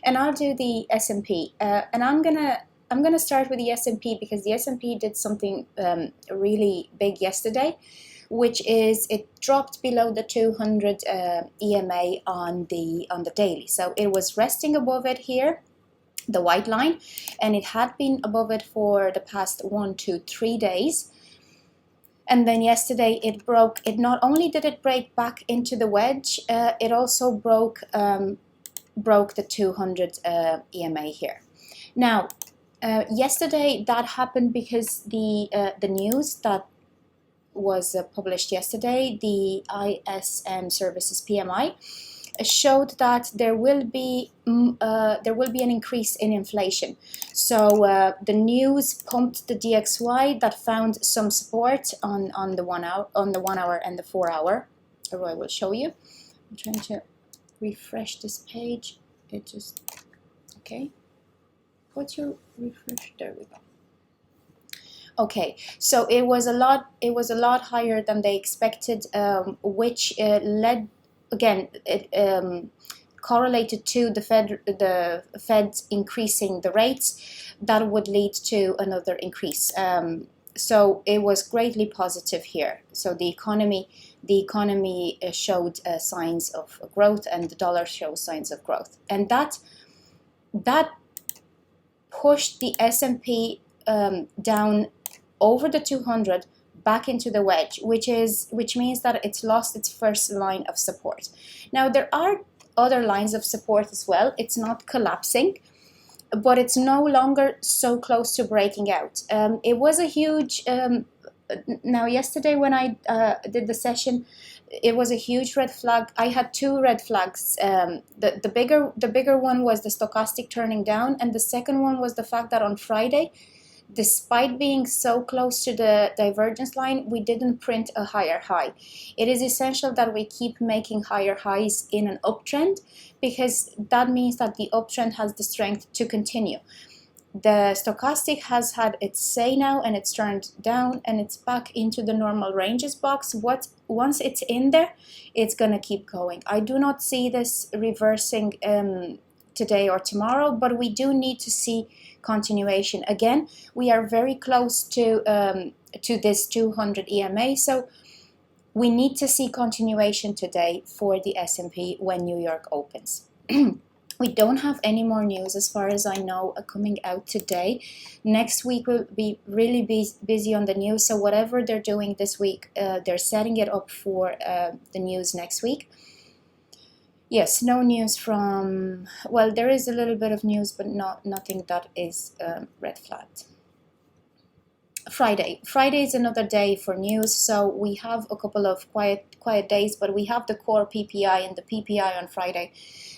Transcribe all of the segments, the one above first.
and I'll do the S&P. And I'm gonna start with the S&P because the S&P did something really big yesterday, which is it dropped below the 200 EMA on the daily. So it was resting above it here, the white line, and it had been above it for the past 1 to 3 days. And then yesterday it broke. It not only did it break back into the wedge, it also broke the 200 EMA here. Now, yesterday that happened because the news that was published yesterday, the ISM Services PMI, showed that there will be an increase in inflation. So the news pumped the DXY that found some support on the 1 hour, and the 4 hour. I will show you. I'm trying to refresh this page. It just okay. What's your refresh? There we go. Okay, so it was a lot higher than they expected, which led, again, it correlated to the Fed increasing the rates. That would lead to another increase. So it was greatly positive here. So the economy showed signs of growth, and the dollar shows signs of growth, and that pushed the S&P down over the 200 back into the wedge, which means that it's lost its first line of support. Now there are other lines of support as well. It's not collapsing, but it's no longer so close to breaking out. It was a huge now yesterday when I did the session, it was a huge red flag. I had 2 red flags. The bigger one was the stochastic turning down, and the second one was the fact that on Friday, despite being so close to the divergence line, we didn't print a higher high. It is essential that we keep making higher highs in an uptrend, because that means that the uptrend has the strength to continue. The stochastic has had its say now, and it's turned down, and it's back into the normal ranges box. Once it's in there, it's gonna keep going. I do not see this reversing today or tomorrow, but we do need to see continuation. Again, we are very close to this 200 EMA, so we need to see continuation today for the S&P when New York opens. We don't have any more news, as far as I know, coming out today. Next week will be really busy on the news, so whatever they're doing this week, they're setting it up for the news next week. Yes, no news from, well, there is a little bit of news, but nothing that is red flagged. Friday is another day for news, so we have a couple of quiet days, but we have the core PPI and the PPI on Friday,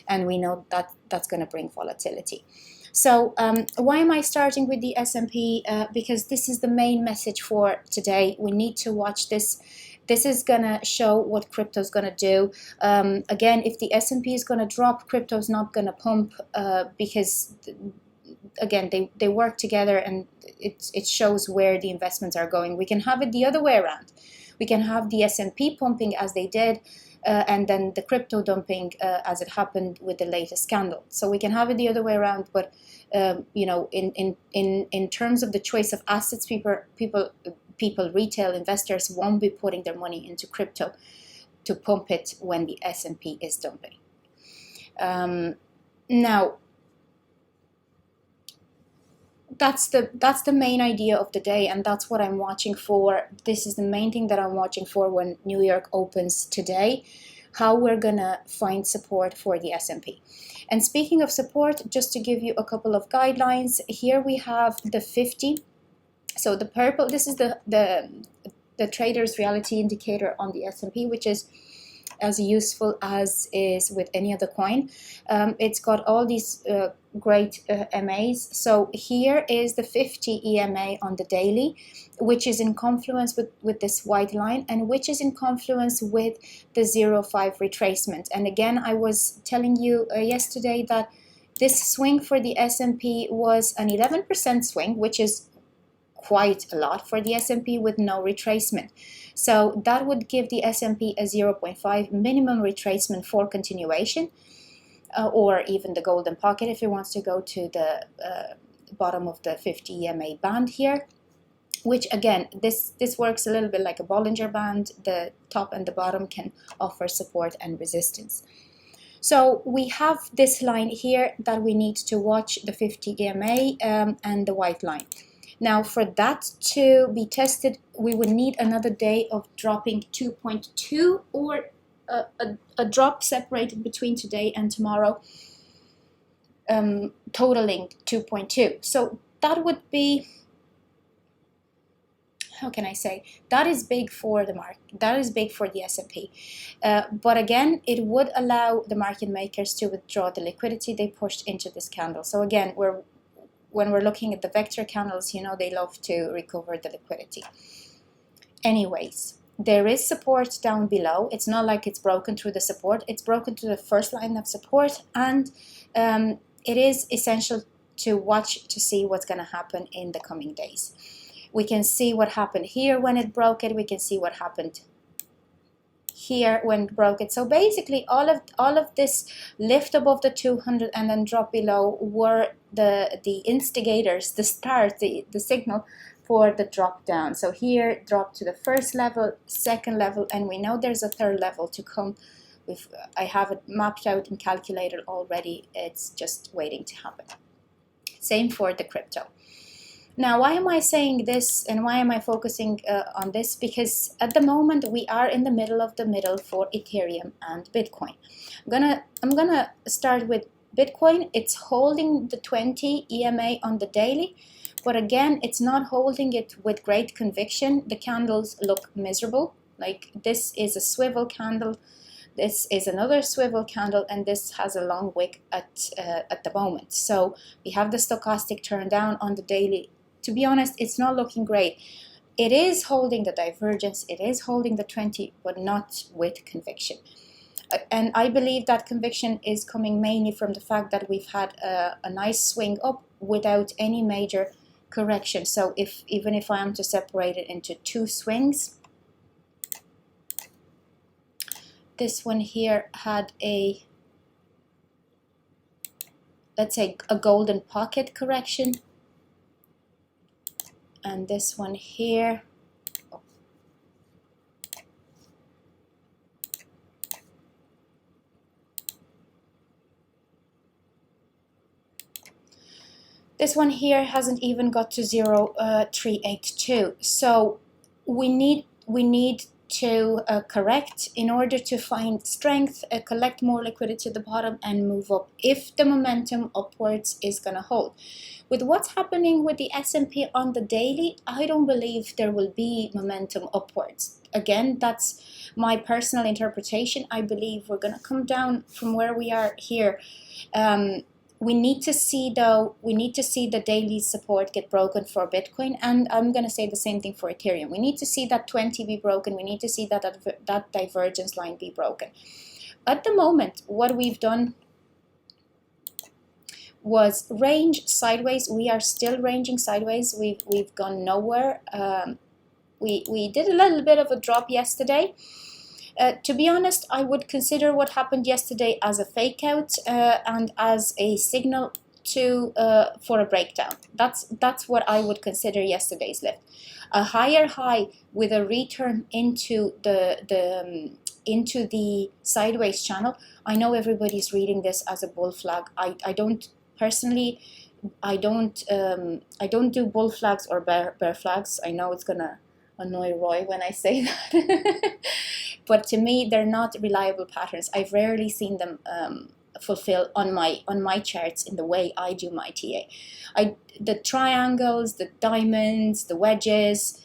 and we know that that's going to bring volatility. So why am I starting with the S&P? Because this is the main message for today. We need to watch this. This is going to show what crypto is going to do. Again, if the S&P is going to drop, crypto is not going to pump because, again, they work together, and it shows where the investments are going. We can have it the other way around. We can have the S&P pumping as they did, and then the crypto dumping as it happened with the latest scandal. So we can have it the other way around, but you know, in terms of the choice of assets, people, retail investors won't be putting their money into crypto to pump it when the S&P is dumping. Now, that's the main idea of the day, and that's what I'm watching for. This is the main thing that I'm watching for when New York opens today, how we're gonna find support for the S&P. And speaking of support, just to give you a couple of guidelines, here we have the 50. So the purple, this is the trader's reality indicator on the S&P, which is as useful as is with any other coin. It's got all these great MAs. So here is the 50 EMA on the daily, which is in confluence with this white line, and which is in confluence with the 0.5 retracement. And again, I was telling you yesterday that this swing for the S&P was an 11% swing, which is quite a lot for the S&P with no retracement. So that would give the S&P a 0.5 minimum retracement for continuation. or even the golden pocket if it wants to go to the bottom of the 50 EMA band here, which again, this works a little bit like a Bollinger Band. The top and the bottom can offer support and resistance. So we have this line here that we need to watch, the 50 EMA and the white line. Now for that to be tested, we would need another day of dropping 2.2 or a drop separated between today and tomorrow, totaling 2.2. So that would be, how can I say, that is big for the market, that is big for the S&P. But again, it would allow the market makers to withdraw the liquidity they pushed into this candle. So again, when we're looking at the vector candles, you know, they love to recover the liquidity. Anyways, there is support down below. It's not like it's broken through the support. It's broken through the first line of support, and it is essential to watch to see what's going to happen in the coming days. We can see what happened here when it broke it. We can see what happened here when it broke it. So basically all of this lift above the 200 and then drop below were the instigators, the start, the signal for the drop down. So here drop to the first level, second level, and we know there's a third level to come. I have it mapped out and calculated already. It's just waiting to happen. Same for the crypto. Now, why am I saying this and why am I focusing on this? Because at the moment we are in the middle of the middle for Ethereum and Bitcoin. I'm gonna start with Bitcoin. It's holding the 20 EMA on the daily, but again, it's not holding it with great conviction. The candles look miserable. Like this is a swivel candle, this is another swivel candle, and this has a long wick at the moment. So we have the stochastic turn down on the daily. To be honest, it's not looking great. It is holding the divergence, it is holding the 20, but not with conviction. And I believe that conviction is coming mainly from the fact that we've had a nice swing up without any major correction. So even if I am to separate it into two swings, this one here had a, let's say, a golden pocket correction. And this one here, this one here hasn't even got to 0.382. So we need to correct in order to find strength, collect more liquidity at the bottom and move up if the momentum upwards is going to hold. With what's happening with the S&P on the daily, I don't believe there will be momentum upwards. Again, that's my personal interpretation. I believe we're going to come down from where we are here. We need to see, though, the daily support get broken for Bitcoin, and I'm going to say the same thing for Ethereum. We need to see that 20 be broken. We need to see that divergence line be broken. At the moment, what we've done was range sideways. We are still ranging sideways. We've gone nowhere. We did a little bit of a drop yesterday. To be honest, I would consider what happened yesterday as a fake out and as a signal to for a breakdown. That's what I would consider yesterday's lift. A higher high with a return into the sideways channel. I know everybody's reading this as a bull flag. I don't personally. I don't do bull flags or bear flags. I know it's gonna annoy Roy when I say that, but to me they're not reliable patterns. I've rarely seen them fulfill on my charts in the way I do my TA. The triangles, the diamonds, the wedges,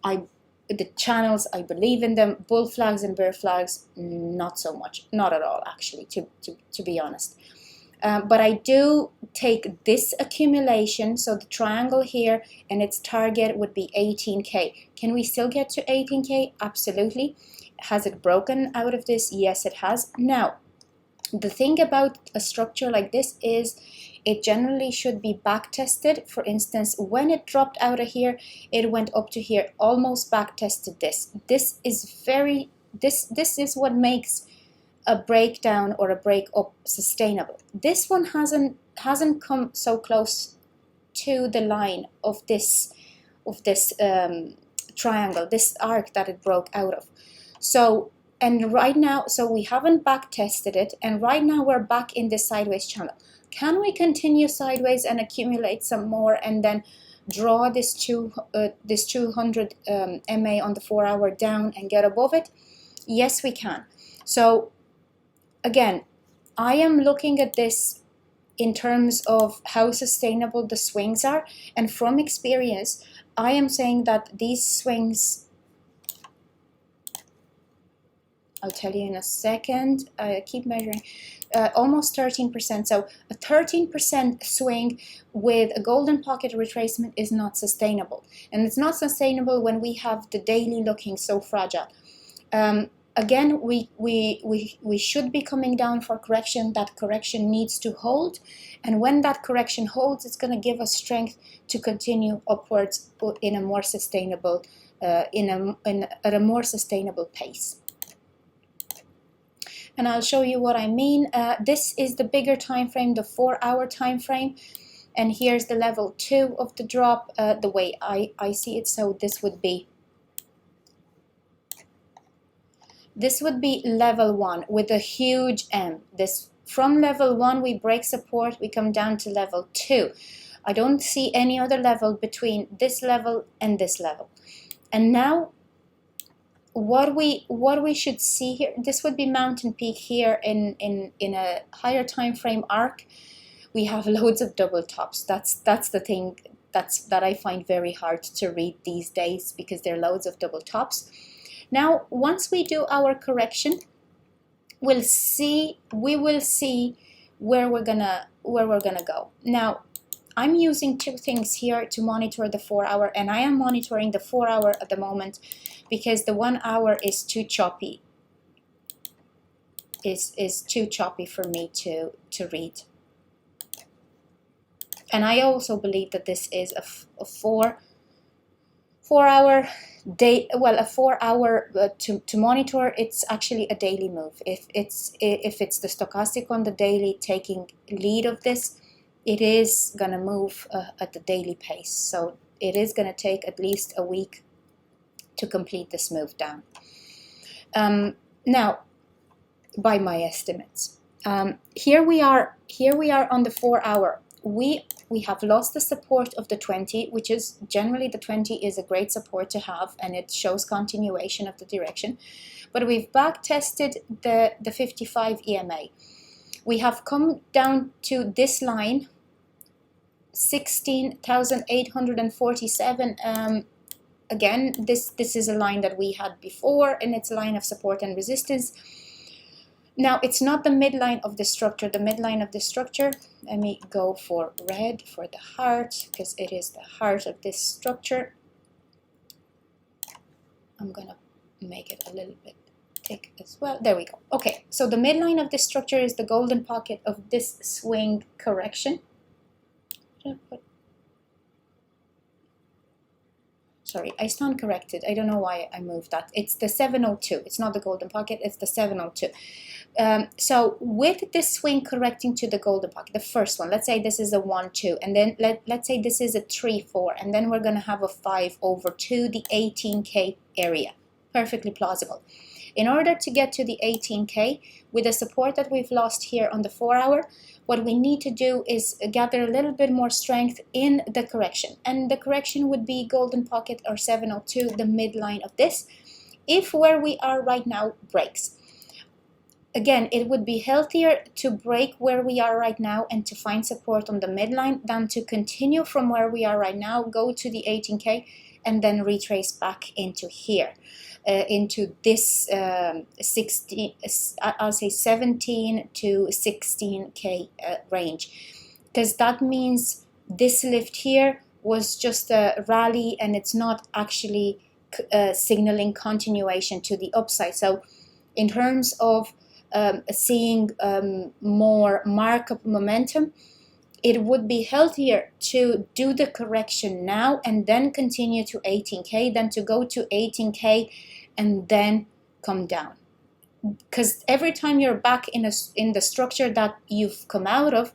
the channels, I believe in them. Bull flags and bear flags, not so much, not at all actually, to be honest. But I do take this accumulation, so the triangle here, and its target would be 18K. Can we still get to 18K? Absolutely. Has it broken out of this? Yes, it has. Now, the thing about a structure like this is it generally should be back tested. For instance, when it dropped out of here, it went up to here, almost back tested this. This is what makes a breakdown or a break up sustainable. This one hasn't come so close to the line of this triangle, this arc that it broke out of. So, and right now, so we haven't back tested it, and right now we're back in this sideways channel. Can we continue sideways and accumulate some more and then draw this 200 MA on the 4 hour down and get above it? Yes, we can. So again, I am looking at this in terms of how sustainable the swings are, and from experience, I am saying that these swings, I'll tell you in a second, I keep measuring, almost 13%. So a 13% swing with a golden pocket retracement is not sustainable. And it's not sustainable when we have the daily looking so fragile. Again, we should be coming down for correction. That correction needs to hold. And when that correction holds, it's going to give us strength to continue upwards in a more sustainable, at a more sustainable pace. And I'll show you what I mean. This is the bigger time frame, the 4 hour time frame. And here's the level 2 of the drop, the way I see it. So this would be level 1 with a huge M. From level 1 we break support, we come down to level 2. I don't see any other level between this level and this level. And now what we should see here, this would be mountain peak here in a higher time frame arc. We have loads of double tops. That's the thing that I find very hard to read these days, because there are loads of double tops. Now, once we do our correction, we will see where we're gonna go. Now, I'm using two things here to monitor the 4 hour, and I am monitoring the 4 hour at the moment because the 1 hour is too choppy. Is too choppy for me to read. And I also believe that this is a 4 hour day, well, a 4 hour to monitor. It's actually a daily move. If it's the stochastic on the daily taking lead of this, it is gonna move at the daily pace. So it is gonna take at least a week to complete this move down. Now, by my estimates, here we are on the 4 hour. We have lost the support of the 20, which is generally the 20 is a great support to have, and it shows continuation of the direction. But we've back tested the 55 EMA. We have come down to this line, 16,847. Again, this is a line that we had before, and it's a line of support and resistance. Now, it's not the midline of the structure. The midline of the structure, let me go for red for the heart, because it is the heart of this structure. I'm gonna make it a little bit thick as well. There we go. Okay, so the midline of this structure is the golden pocket of this swing correction. Sorry, I stand corrected. I don't know why I moved that. It's the 702. It's not the golden pocket, it's the 702. So with this swing correcting to the golden pocket, the first one, let's say this is a 1-2, and then let's say this is a 3-4, and then we're going to have a 5 over to the 18K area. Perfectly plausible. In order to get to the 18K, with the support that we've lost here on the 4 hour, what we need to do is gather a little bit more strength in the correction. And the correction would be golden pocket or 702, the midline of this, if where we are right now breaks. Again, it would be healthier to break where we are right now and to find support on the midline than to continue from where we are right now, go to the 18K, and then retrace back into here. Into this 16, I'll say 17 to 16K range, because that means this lift here was just a rally and it's not actually signaling continuation to the upside. So in terms of seeing more markup momentum, it would be healthier to do the correction now and then continue to 18K than to go to 18K and then come down. because every time you're back in the structure that you've come out of,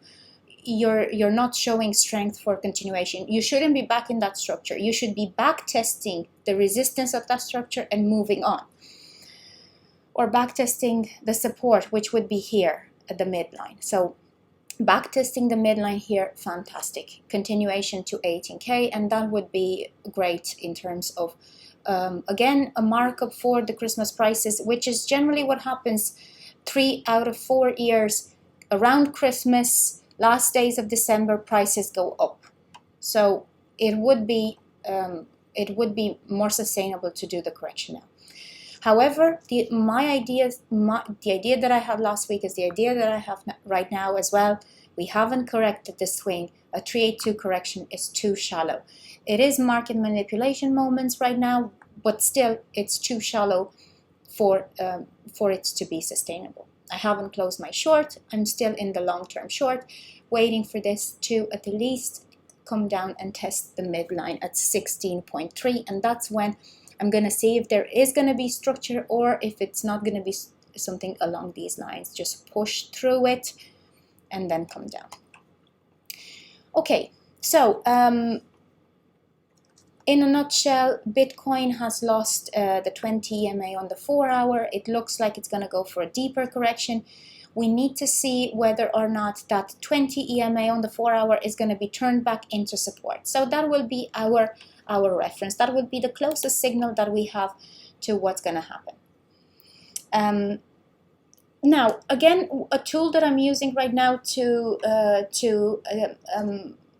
you're not showing strength for continuation. You shouldn't be back in that structure. You should be back testing the resistance of that structure and moving on, or back testing the support, which would be here at the midline. So back testing the midline here, fantastic. Continuation to 18K, and that would be great in terms of again, a markup for the Christmas prices, which is generally what happens 3 out of 4 years. Around Christmas, last days of December, prices go up. So it would be more sustainable to do the correction now. However, the idea that I had last week is the idea that I have right now as well. We haven't corrected the swing. A 382 correction is too shallow. It is market manipulation moments right now, but still it's too shallow for it to be sustainable. I haven't closed my short. I'm still in the long-term short, waiting for this to at least come down and test the midline at 16.3, and that's when I'm going to see if there is going to be structure or if it's not going to be something along these lines. Just push through it and then come down. Okay, so in a nutshell, Bitcoin has lost the 20 EMA on the 4 hour. It looks like it's going to go for a deeper correction. We need to see whether or not that 20 EMA on the 4 hour is going to be turned back into support. So that will be our reference. That would be the closest signal that we have to what's going to happen. Now, again, a tool that I'm using right now to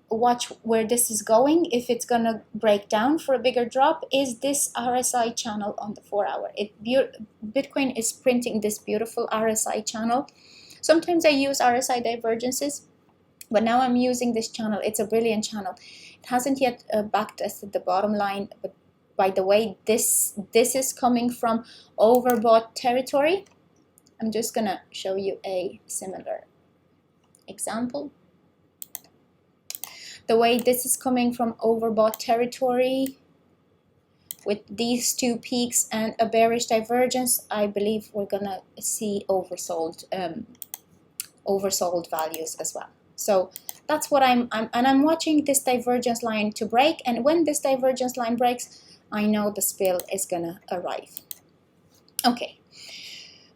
watch where this is going, if it's going to break down for a bigger drop, is this RSI channel on the 4 hour. Bitcoin is printing this beautiful RSI channel. Sometimes I use RSI divergences, but now I'm using this channel. It's a brilliant channel. It hasn't yet backtested the bottom line, but by the way, this is coming from overbought territory. I'm just going to show you a similar example. The way this is coming from overbought territory with these two peaks and a bearish divergence, I believe we're going to see oversold values as well. So that's what I'm watching this divergence line to break, and when this divergence line breaks, I know the spill is going to arrive. Okay.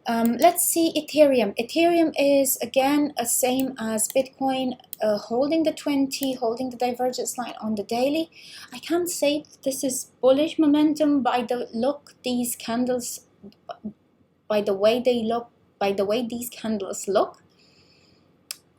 Let's see Ethereum. Ethereum is again the same as Bitcoin, holding the 20, holding the divergence line on the daily. I can't say this is bullish momentum by the look these candles, by the way they look, by the way these candles look.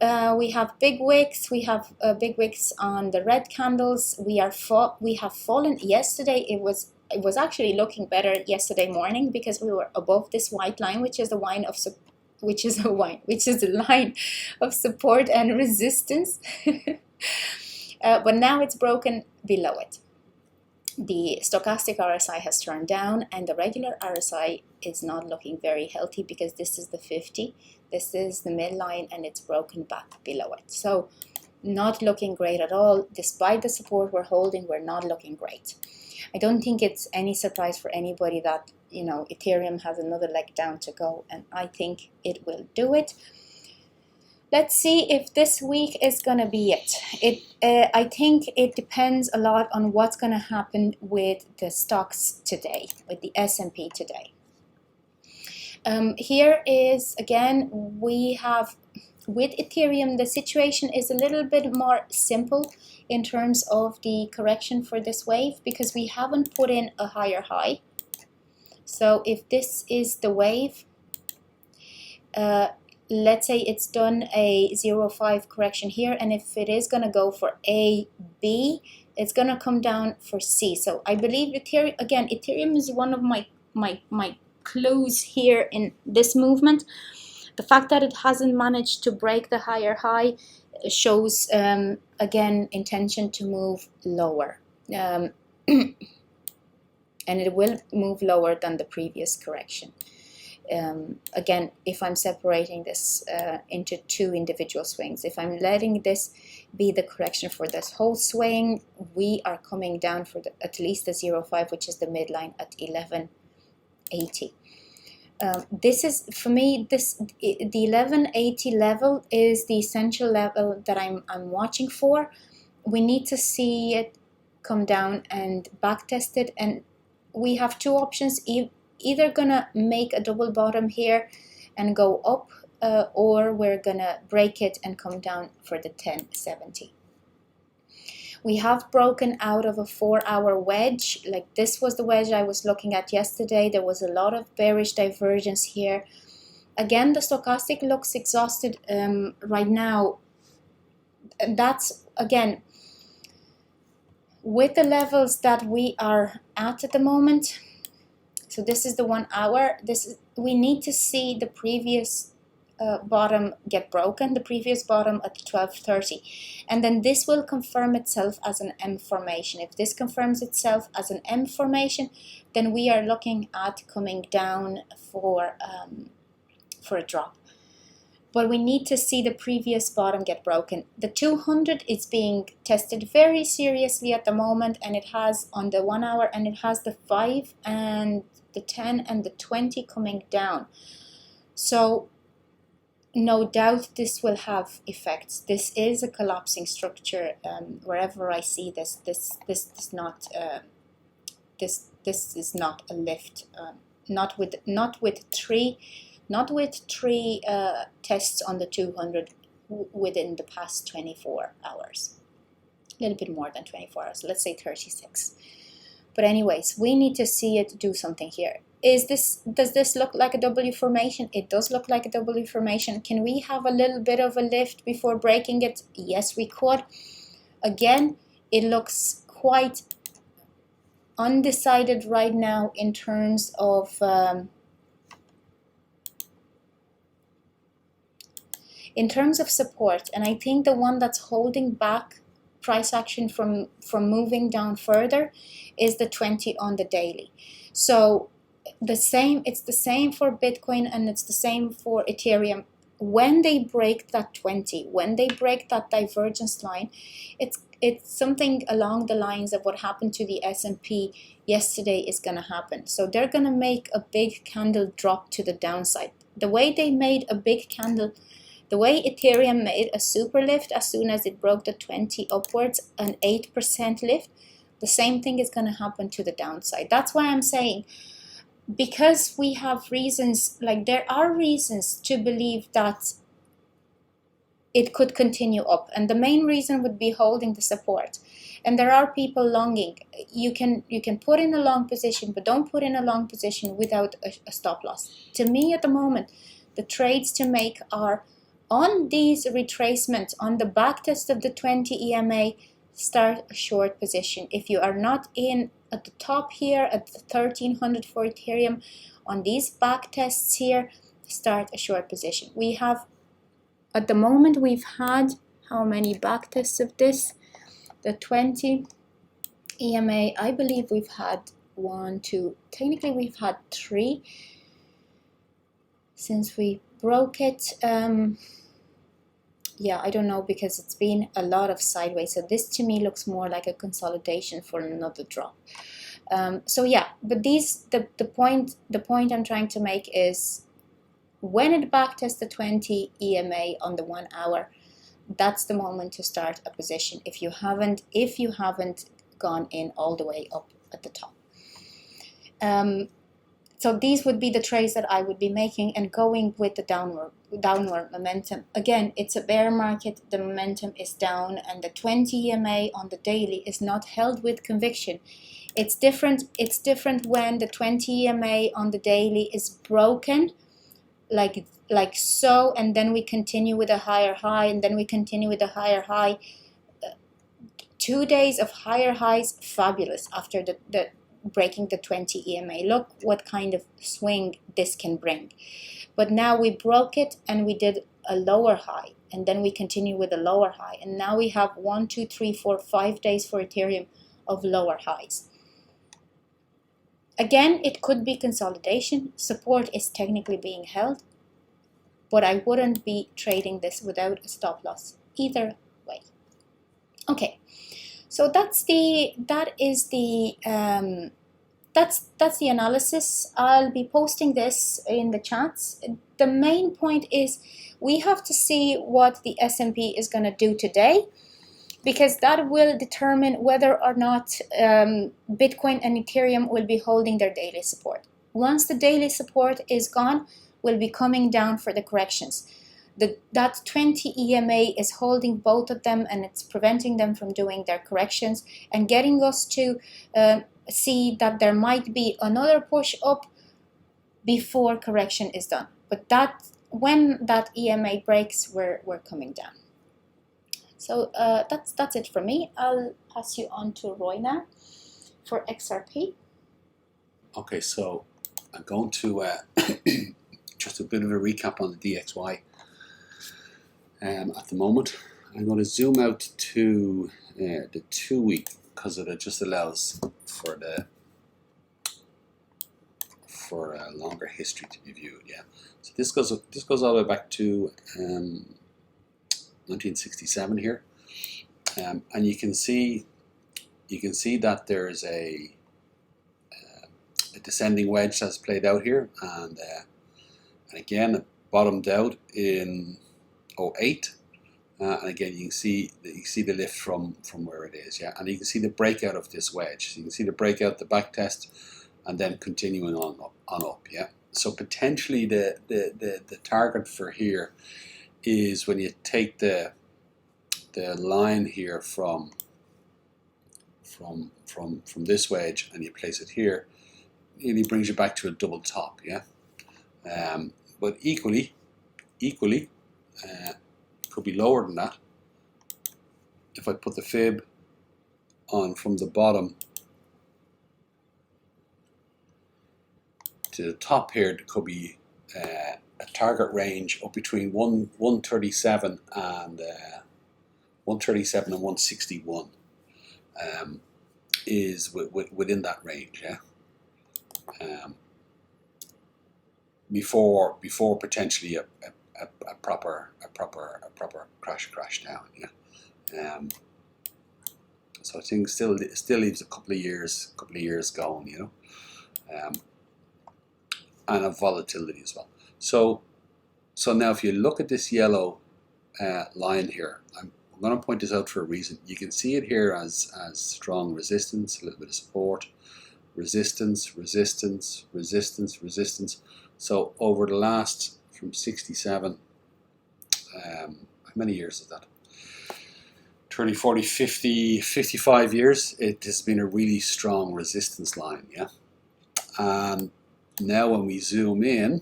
We have big wicks. We have big wicks on the red candles. We have fallen yesterday. It was actually looking better yesterday morning because we were above this white line, which is a line of support and resistance. But now it's broken below it. The stochastic RSI has turned down, and the regular RSI is not looking very healthy because this is the 50. This is the midline, and it's broken back below it. So not looking great at all. Despite the support we're holding, we're not looking great. I don't think it's any surprise for anybody that, you know, Ethereum has another leg down to go, and I think it will do it. Let's see if this week is going to be it. I think it depends a lot on what's going to happen with the stocks today, with the S&P today. Here is, again, we have, with Ethereum, the situation is a little bit more simple in terms of the correction for this wave because we haven't put in a higher high. So if this is the wave, let's say it's done a 0.5 correction here, and if it is going to go for A, B, it's going to come down for C. So I believe Ethereum, again, Ethereum is one of my clues here in this movement. The fact that it hasn't managed to break the higher high shows, again, intention to move lower. And it will move lower than the previous correction. Again, if I'm separating this into two individual swings, if I'm letting this be the correction for this whole swing, we are coming down for at least the 0.5, which is the midline at 1180. This is, for me, the 1180 level is the essential level that I'm watching for. We need to see it come down and back test it, and we have two options: either gonna make a double bottom here and go up, or we're gonna break it and come down for the 1070. We have broken out of a 4-hour wedge. Like, this was the wedge I was looking at yesterday. There was a lot of bearish divergence here. Again, the stochastic looks exhausted right now. And that's, again, with the levels that we are at the moment. So this is the 1 hour. We need to see the previous bottom get broken, the previous bottom at 12:30, and then this will confirm itself as an M formation. If this confirms itself as an M formation, then we are looking at coming down for a drop. But we need to see the previous bottom get broken. The 200 is being tested very seriously at the moment, and it has on the 1 hour, and it has the 5 and the 10 and the 20 coming down. So no doubt this will have effects. This is a collapsing structure. Wherever I see this is not this is not a lift. Not with three tests on the 200 within the past 24 hours. A little bit more than 24 hours. Let's say 36. But anyways, we need to see it do something here. Does this look like a W formation? It does look like a W formation. Can we have a little bit of a lift before breaking it? Yes, we could. Again, it looks quite undecided right now in terms of support, and I think the one that's holding back price action from moving down further is the 20 on the daily. So it's the same for Bitcoin, and it's the same for Ethereum. When they break that 20, when they break that divergence line, it's something along the lines of what happened to the S&P yesterday is going to happen. So they're going to make a big candle drop to the downside. The way they made a big candle, the way Ethereum made a super lift as soon as it broke the 20 upwards, an 8% lift, the same thing is going to happen to the downside. That's why I'm saying, because we have reasons, like there are reasons to believe that it could continue up, and the main reason would be holding the support. And there are people longing. You can put in a long position, but don't put in a long position without a stop loss. To me, at the moment, the trades to make are on these retracements, on the back test of the 20 EMA, start a short position. If you are not in at the top here at the 1300 for Ethereum, on these back tests here, start a short position. We have, at the moment, we've had how many back tests of this? The 20 EMA, I believe we've had 1, 2, technically we've had 3 since we broke it. Yeah, I don't know, because it's been a lot of sideways. So this to me looks more like a consolidation for another drop. So yeah, but the point I'm trying to make is, when it backtests the 20 EMA on the 1 hour, that's the moment to start a position if you haven't gone in all the way up at the top. So these would be the trades that I would be making, and going with the downward momentum. Again, it's a bear market, the momentum is down, and the 20 EMA on the daily is not held with conviction. It's different when the 20 EMA on the daily is broken, like so, and then we continue with a higher high, and then we continue with a higher high. 2 days of higher highs, fabulous, after the breaking the 20 EMA. Look what kind of swing this can bring. But now we broke it, and we did a lower high, and then we continue with a lower high, and now we have 1, 2, 3, 4, 5 days for Ethereum of lower highs. Again, it could be consolidation. Support is technically being held, but I wouldn't be trading this without a stop loss either way. Okay, so that is the that's the analysis. I'll be posting this in the chats. The main point is we have to see what the S&P is going to do today, because that will determine whether or not Bitcoin and Ethereum will be holding their daily support. Once the daily support is gone, we'll be coming down for the corrections. That 20 EMA is holding both of them, and it's preventing them from doing their corrections and getting us to see that there might be another push up before correction is done. But that when that EMA breaks, we're coming down. So that's it for me. I'll pass you on to Roy now for XRP. Okay, so I'm going to just a bit of a recap on the DXY. At the moment, I'm going to zoom out to the 2 week, because it just allows for a longer history to be viewed. Yeah, so this goes all the way back to 1967 here, and you can see that there is a descending wedge that's played out here, and again it bottomed out in 08, and again you see the lift from where it is, yeah, and you can see the breakout of this wedge. So you can see the breakout, the back test, and then continuing on up, yeah. So potentially the target for here is when you take the line here from this wedge and you place it here, it really brings you back to a double top, yeah. But equally could be lower than that. If I put the fib on from the bottom to the top here, there could be a target range up between 137 and 161 is within that range, yeah. Before potentially a proper crash down, yeah. So I think still leaves a couple of years going, you know, and of volatility as well. So now if you look at this yellow line here, I'm going to point this out for a reason. You can see it here as strong resistance, a little bit of support, resistance. So over the last, from 67, how many years is that? 30, 40, 50, 55 years, it has been a really strong resistance line, yeah. And now when we zoom in,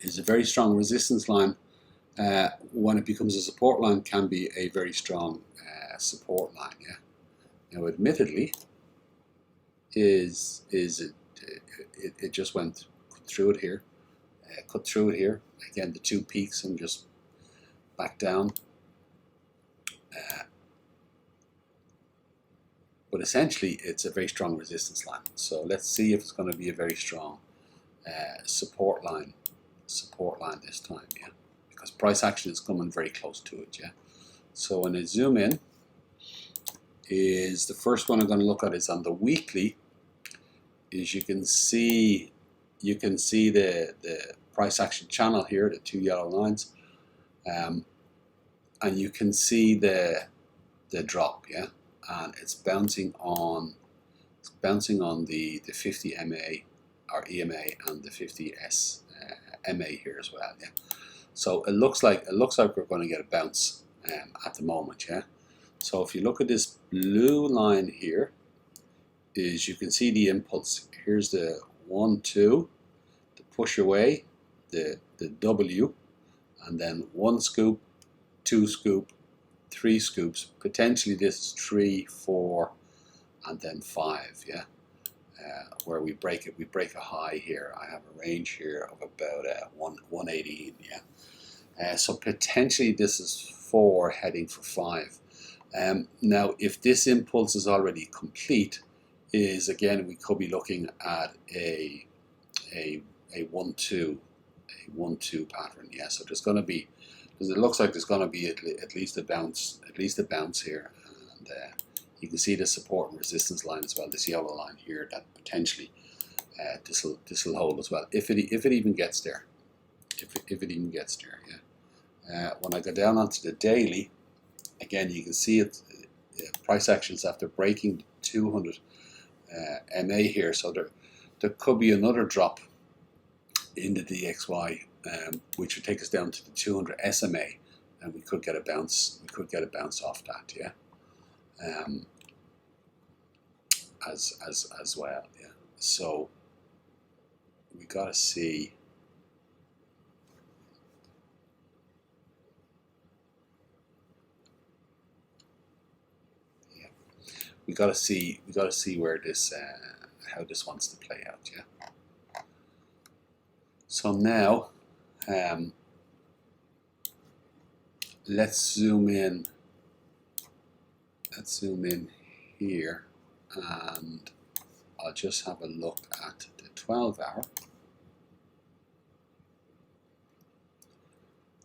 it's a very strong resistance line. When it becomes a support line, can be a very strong support line, yeah. Now admittedly, it just went through it here, cut through it here, again the two peaks and just back down. But essentially it's a very strong resistance line. So let's see if it's going to be a very strong support line this time, yeah, because price action is coming very close to it, yeah. So when I zoom in, is the first one I'm going to look at is on the weekly. Is you can see the price action channel here, the two yellow lines, and you can see the drop, yeah, and it's bouncing on the 50 MA or EMA and the 50 MA here as well, yeah. So it looks like we're going to get a bounce at the moment, yeah. So if you look at this blue line here, is you can see the impulse. Here's the 1, 2, the push away, the W, and then 1 scoop, 2 scoop, 3 scoops. Potentially this is 3, 4, and then 5, yeah. Where we break it, we break a high here. I have a range here of about 118, yeah. So potentially this is 4 heading for 5. Now if this impulse is already complete, is again we could be looking at a 1-2 pattern, yeah. So there's going to be, because it looks like there's going to be at least a bounce here, and You can see the support and resistance line as well, this yellow line here, that potentially this will hold as well, if it even gets there, if it even gets there. Yeah. When I go down onto the daily, again you can see it, price actions after breaking 200 MA here, so there could be another drop in the DXY, which would take us down to the 200 SMA, and we could get a bounce. We could get a bounce off that, yeah. As well, yeah. So we gotta see. Yeah, we gotta see where this, how this wants to play out, yeah. So now, let's zoom in. Let's zoom in here, and I'll just have a look at the 12-hour.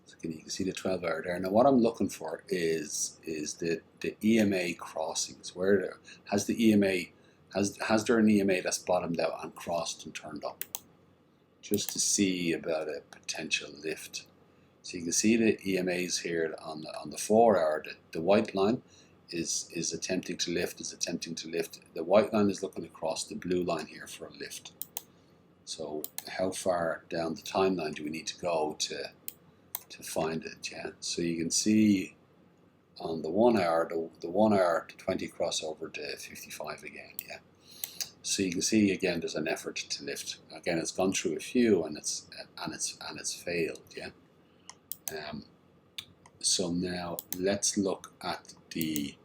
So you can see the 12-hour there. Now, what I'm looking for is the EMA crossings. Where has the EMA has there an EMA that's bottomed out and crossed and turned up, just to see about a potential lift. So you can see the EMAs here on the 4-hour. The white line is attempting to lift. The white line is looking across the blue line here for a lift. So how far down the timeline do we need to go to find it? Yeah. So you can see on the 1 hour, the 1 hour to 20 crossover to 55 again. Yeah. So you can see again there's an effort to lift. Again, it's gone through a few and it's failed. Yeah. So now let's look at the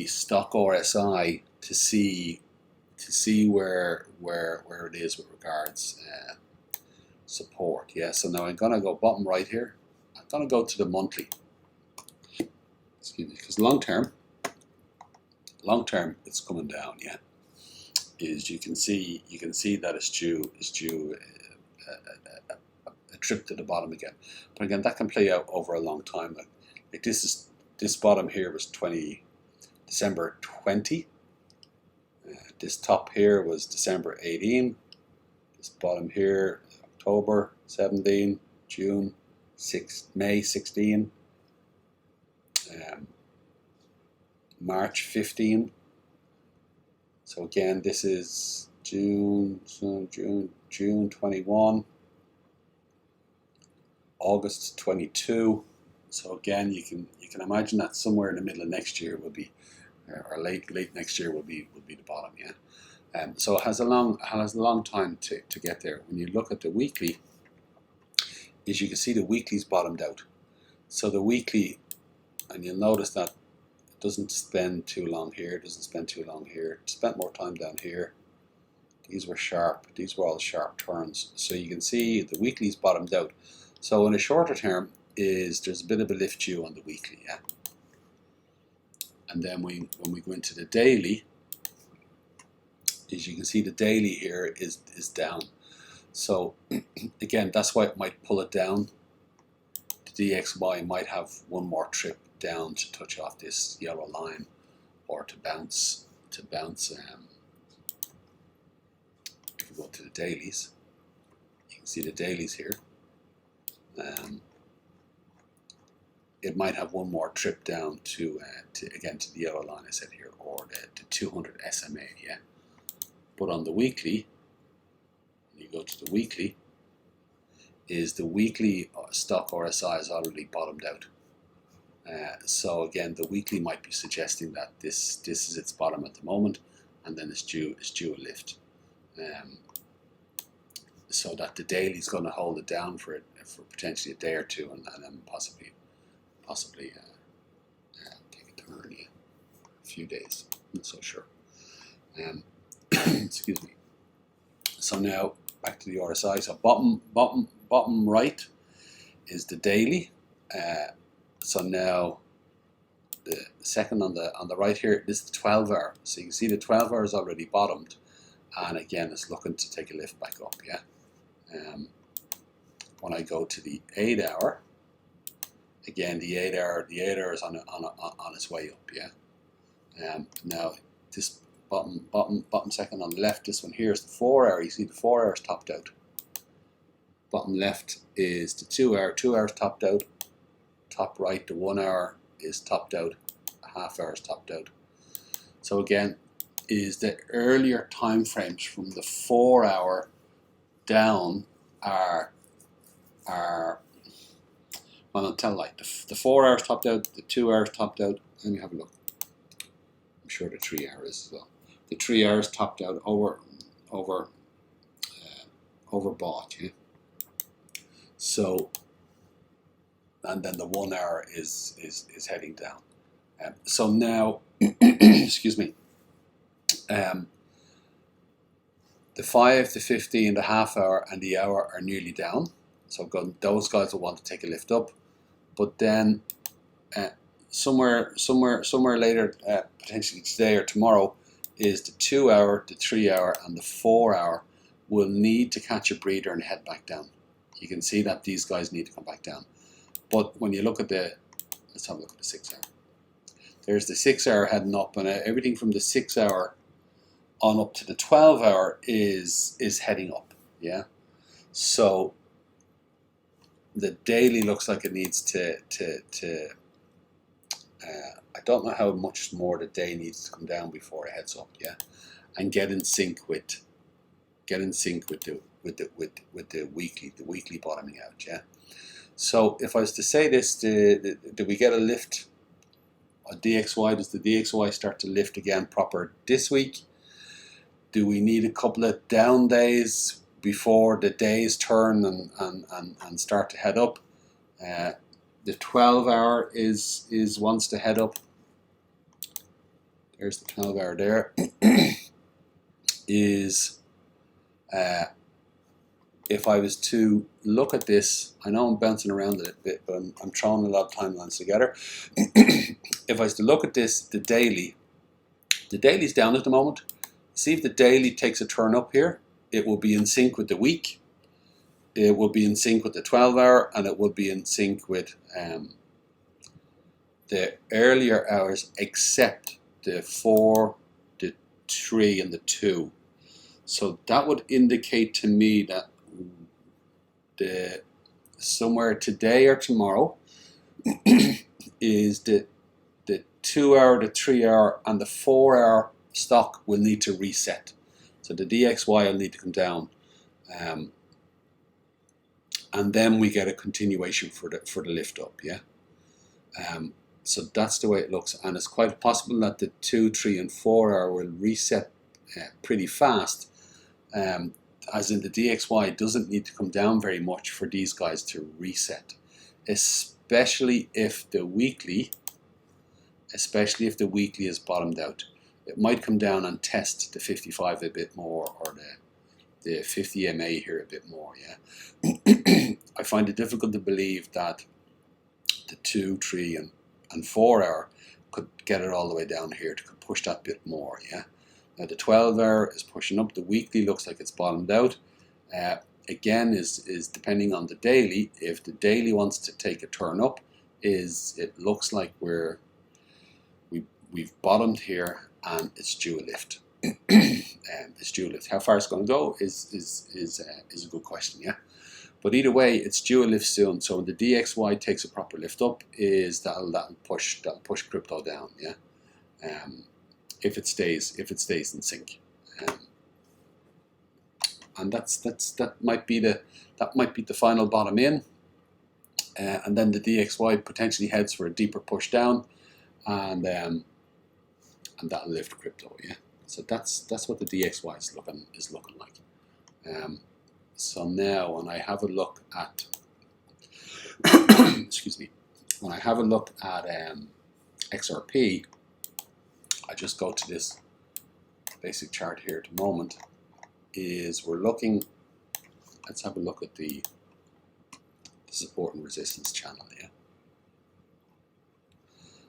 stock RSI to see where it is with regards support. Yeah. So now I'm gonna go bottom right here. I'm gonna go to the monthly. Excuse me, because long term it's coming down. Yeah. Is you can see that it's due a trip to the bottom again, but again that can play out over a long time. Like this bottom here was December 20. This top here was December 18. This bottom here October 17, June 6, May 16, March 15. So again, this is June 21, August 22. So again, you can imagine that somewhere in the middle of next year will be, or late next year will be the bottom. Yeah. So it has a long time to get there. When you look at the weekly, is you can see the weekly's bottomed out. So the weekly, and you'll notice that it doesn't spend too long here. It doesn't spend too long here. It spent more time down here. These were sharp. These were all sharp turns. So you can see the weekly's bottomed out. So in a shorter term, there's a bit of a lift due on the weekly, yeah. And then when we go into the daily, as you can see, the daily here is down. So again, that's why it might pull it down. The DXY might have one more trip down to touch off this yellow line, or to bounce. If we go to the dailies, you can see the dailies here. It might have one more trip down to the yellow line I said here, or the 200 SMA, yeah. But on the weekly, when you go to the weekly, is the weekly stock RSI is already bottomed out. So again, the weekly might be suggesting that this is its bottom at the moment, and then it's due a lift. So that the daily is going to hold it down for potentially a day or two, and then possibly take a turn, yeah, a few days. I'm not so sure. Excuse me. So now back to the RSI. So bottom right is the daily. So now the second on the right here, this is the 12-hour. So you can see the 12-hour is already bottomed, and again it's looking to take a lift back up. Yeah. When I go to the 8-hour, again the 8-hour is on its way up. Yeah. Now this bottom second on the left, this one here is the 4 hour. You see the 4 hours topped out. Bottom left is the 2 hour. 2 hours topped out. Top right, the 1 hour is topped out. A half hour is topped out. So again, is the earlier time frames from the 4 hour down are well, I'll tell like the 4 hours topped out, the 2 hours topped out. Let me have a look. I'm sure the 3 hours as well. The 3 hours topped out overbought, yeah. So, and then the 1 hour is heading down. So now, excuse me. The 5, the 15, the half hour, and the hour are nearly down. So those guys will want to take a lift up. But then somewhere later, potentially today or tomorrow, is the 2 hour, the 3 hour, and the 4 hour will need to catch a breather and head back down. You can see that these guys need to come back down. But when you look at let's have a look at the 6 hour. There's the 6 hour heading up, and everything from the 6 hour on up to the 12 hour is heading up, yeah. So the daily looks like it needs to I don't know how much more the day needs to come down before it heads up, yeah, and get in sync with the weekly bottoming out, yeah. So if I was to say this, do we get a lift on DXY? Does the DXY start to lift again proper this week? Do we need a couple of down days before the days turn and start to head up? The 12 hour wants to head up. There's the 12 hour there. If I was to look at this, I know I'm bouncing around a little bit, but I'm throwing a lot of timelines together. If I was to look at this, the daily's down at the moment. See if the daily takes a turn up here, it will be in sync with the week. It will be in sync with the 12 hour, and it will be in sync with the earlier hours, except the 4, the 3, and the 2. So that would indicate to me that somewhere today or tomorrow is the 2 hour, the 3 hour, and the 4 hour stock will need to reset. So the DXY will need to come down, and then we get a continuation for the lift up, yeah. So that's the way it looks, and it's quite possible that the 2, 3, and 4 hour will reset pretty fast. As in the DXY doesn't need to come down very much for these guys to reset, especially if the weekly is bottomed out. It might come down and test the 55 a bit more, or the 50 MA here a bit more, yeah. I find it difficult to believe that the 2, 3, and 4 hour could get it all the way down here to push that bit more, yeah. Now the 12 hour is pushing up. The weekly looks like it's bottomed out. Again, is depending on the daily. If the daily wants to take a turn up, it looks like we've bottomed here, and it's due a lift. It's due a lift. How far it's going to go is a good question, yeah. But either way, it's due a lift soon. So when the DXY takes a proper lift up, that'll push crypto down, yeah. If it stays in sync, and that might be the final bottom in, and then the DXY potentially heads for a deeper push down, and that'll lift crypto, yeah. So that's what the DXY is looking like. So now when I have a look at excuse me, when I have a look at XRP, I just go to this basic chart here at the moment. Let's have a look at the support and resistance channel, yeah.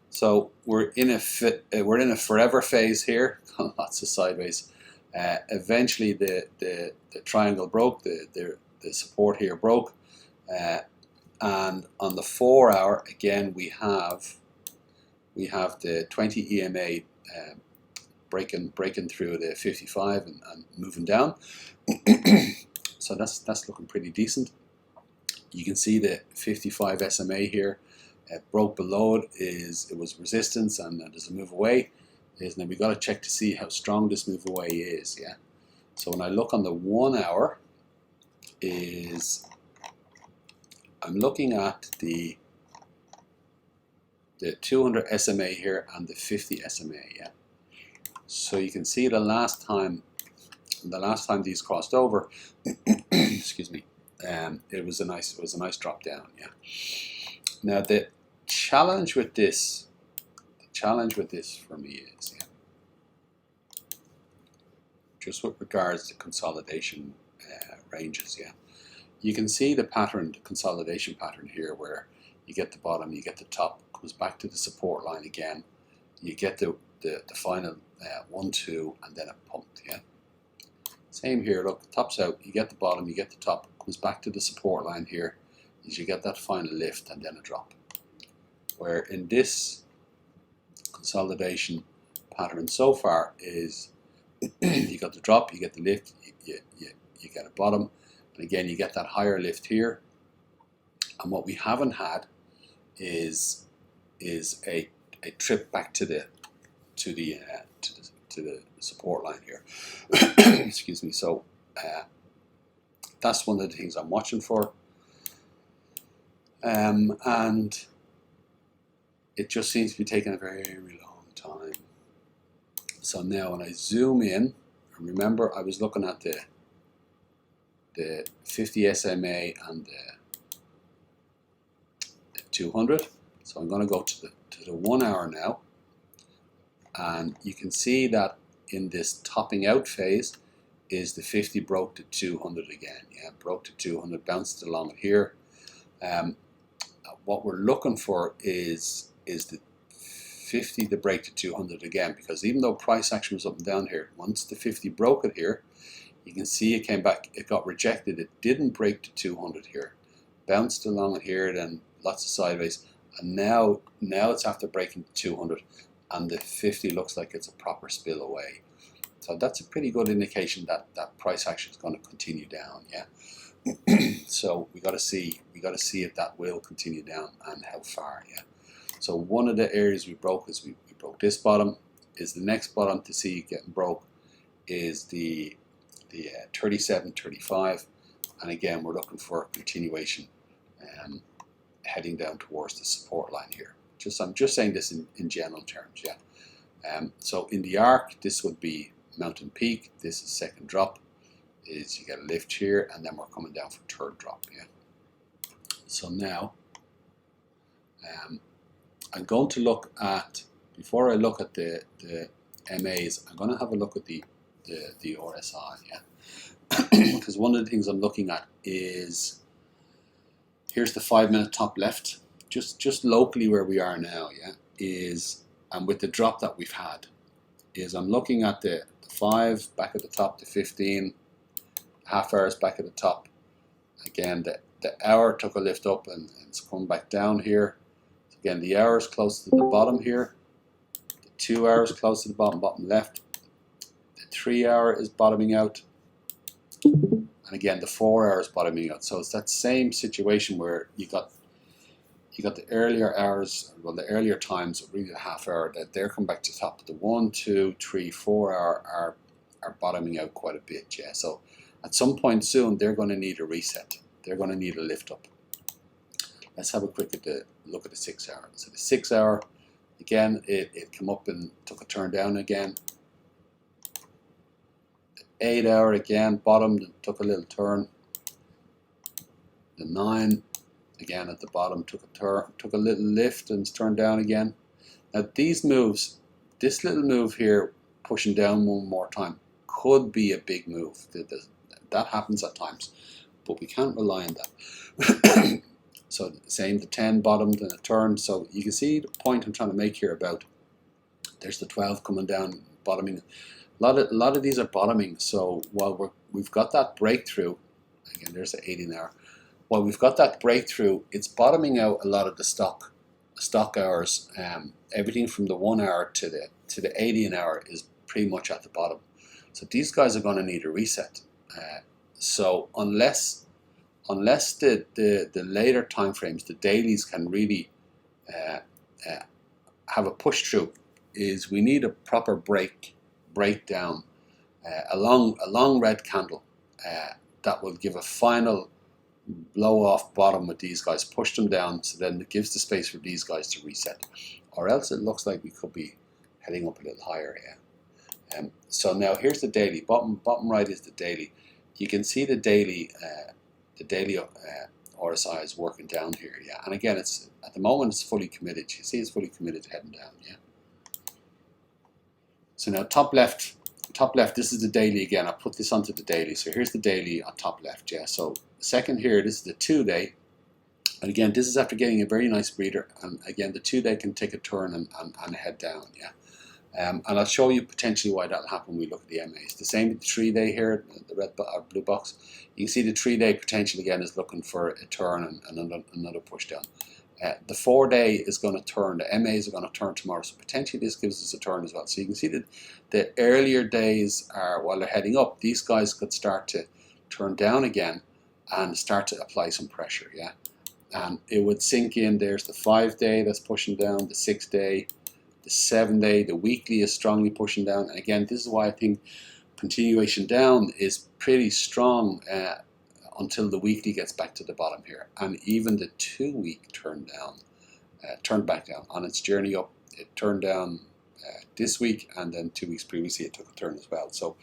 So we're in a forever phase here, lots of sideways. Eventually the triangle broke, the support here broke, and on the 4 hour again we have we have the 20 EMA breaking through the 55 and moving down. So that's looking pretty decent. You can see the 55 SMA here. It broke below it. It was resistance, and there's a move away. Now we got to check to see how strong this move away is. Yeah. So when I look on the 1 hour, I'm looking at the 200 SMA here and the 50 SMA. Yeah. So you can see the last time these crossed over, excuse me, it was a nice drop down. Yeah. Now the challenge with this for me is, yeah, just with regards to consolidation ranges. Yeah, you can see the pattern, the consolidation pattern here, where you get the bottom, you get the top, comes back to the support line again, you get the final 1, 2, and then it pumped. Yeah. Same here, look, the top's out, you get the bottom, you get the top, comes back to the support line here, is you get that final lift and then a drop. Where in this consolidation pattern so far is you got the drop, you get the lift, you get a bottom, and again you get that higher lift here. And what we haven't had is a trip back to the support line here. Excuse me. So that's one of the things I'm watching for, and it just seems to be taking a very long time. So now when I zoom in, remember I was looking at the 50 SMA and the 200. So I'm going to go to the 1 hour now, and you can see that in this topping out phase is the 50 broke to 200 again. Yeah, broke to 200, bounced along here. What we're looking for is the 50 to break to 200 again, because even though price action was up and down here, once the 50 broke it here, you can see it came back, it got rejected, it didn't break to 200 here, bounced along it here, then lots of sideways, and now it's after breaking to 200, and the 50 looks like it's a proper spill away. So that's a pretty good indication that price action is going to continue down. Yeah. So we got to see if that will continue down and how far. Yeah. So one of the areas we broke is we broke this bottom. Is the next bottom to see getting broke is the 37, 35, and again we're looking for a continuation, heading down towards the support line here. I'm just saying this in general terms. Yeah. So in the arc, this would be mountain peak. This is second drop. Is you get a lift here, and then we're coming down for third drop. Yeah. So now I'm going to look at, before I look at the MAs, I'm going to have a look at the RSI. Yeah. Because one of the things I'm looking at is, here's the 5-minute top left, just locally where we are now. Yeah, and with the drop that we've had, I'm looking at the 5 back at the top, the 15 half hours back at the top. Again, the hour took a lift up and it's come back down here. So again, the hour is close to the bottom here. The 2 hours close to the bottom left. The 3 hour is bottoming out. And again, the 4 hour is bottoming out. So it's that same situation where you got the earlier hours, well, the earlier times, really the half hour, that they're come back to the top. The 1, 2, 3, 4 hour are bottoming out quite a bit. Yeah. So at some point soon, they're going to need a reset. They're going to need a lift up. Let's have a quick look at the 6 hour. So the 6 hour, again, it came up and took a turn down again. The 8 hour again bottomed and took a little turn. The 9, again at the bottom, took a little lift and turned down again. Now these moves, this little move here, pushing down one more time, could be a big move. That happens at times, but we can't rely on that. So same, the 10 bottomed and it turned. So you can see the point I'm trying to make here about, there's the 12 coming down, bottoming. A lot of these are bottoming. So while we've got that breakthrough, again there's the 18 hour. While we've got that breakthrough, it's bottoming out a lot of the stock stock hours, everything from the 1 hour to the 80 an hour is pretty much at the bottom. So these guys are going to need a reset. So unless the later time frames, the dailies, can really have a push through, is we need a proper breakdown, a long red candle that will give a final blow off bottom with these guys, push them down, so then it gives the space for these guys to reset, or else it looks like we could be heading up a little higher here. So now here's the daily. Bottom right is the daily. You can see the daily RSI is working down here, yeah. And again, it's at the moment it's fully committed. You see, it's fully committed heading down, yeah. So now top left. This is the daily again. I put this onto the daily. So here's the daily on top left, yeah. So second here, this is the 2-day. And again, this is after getting a very nice breather. And again, the 2-day can take a turn and head down, yeah. And I'll show you potentially why that'll happen when we look at the MAs. The same with the 3-day here, the red or blue box. You can see the 3-day potential again is looking for a turn and another push down. The 4-day is going to turn. The MAs are going to turn tomorrow, so potentially this gives us a turn as well. So you can see that the earlier days are, while they're heading up, these guys could start to turn down again and start to apply some pressure, yeah. And it would sink in. There's the 5-day that's pushing down, the 6-day, the 7-day, the weekly is strongly pushing down. And again, this is why I think continuation down is pretty strong until the weekly gets back to the bottom here. And even the 2-week turned back down on its journey up. It turned down this week, and then 2 weeks previously it took a turn as well. So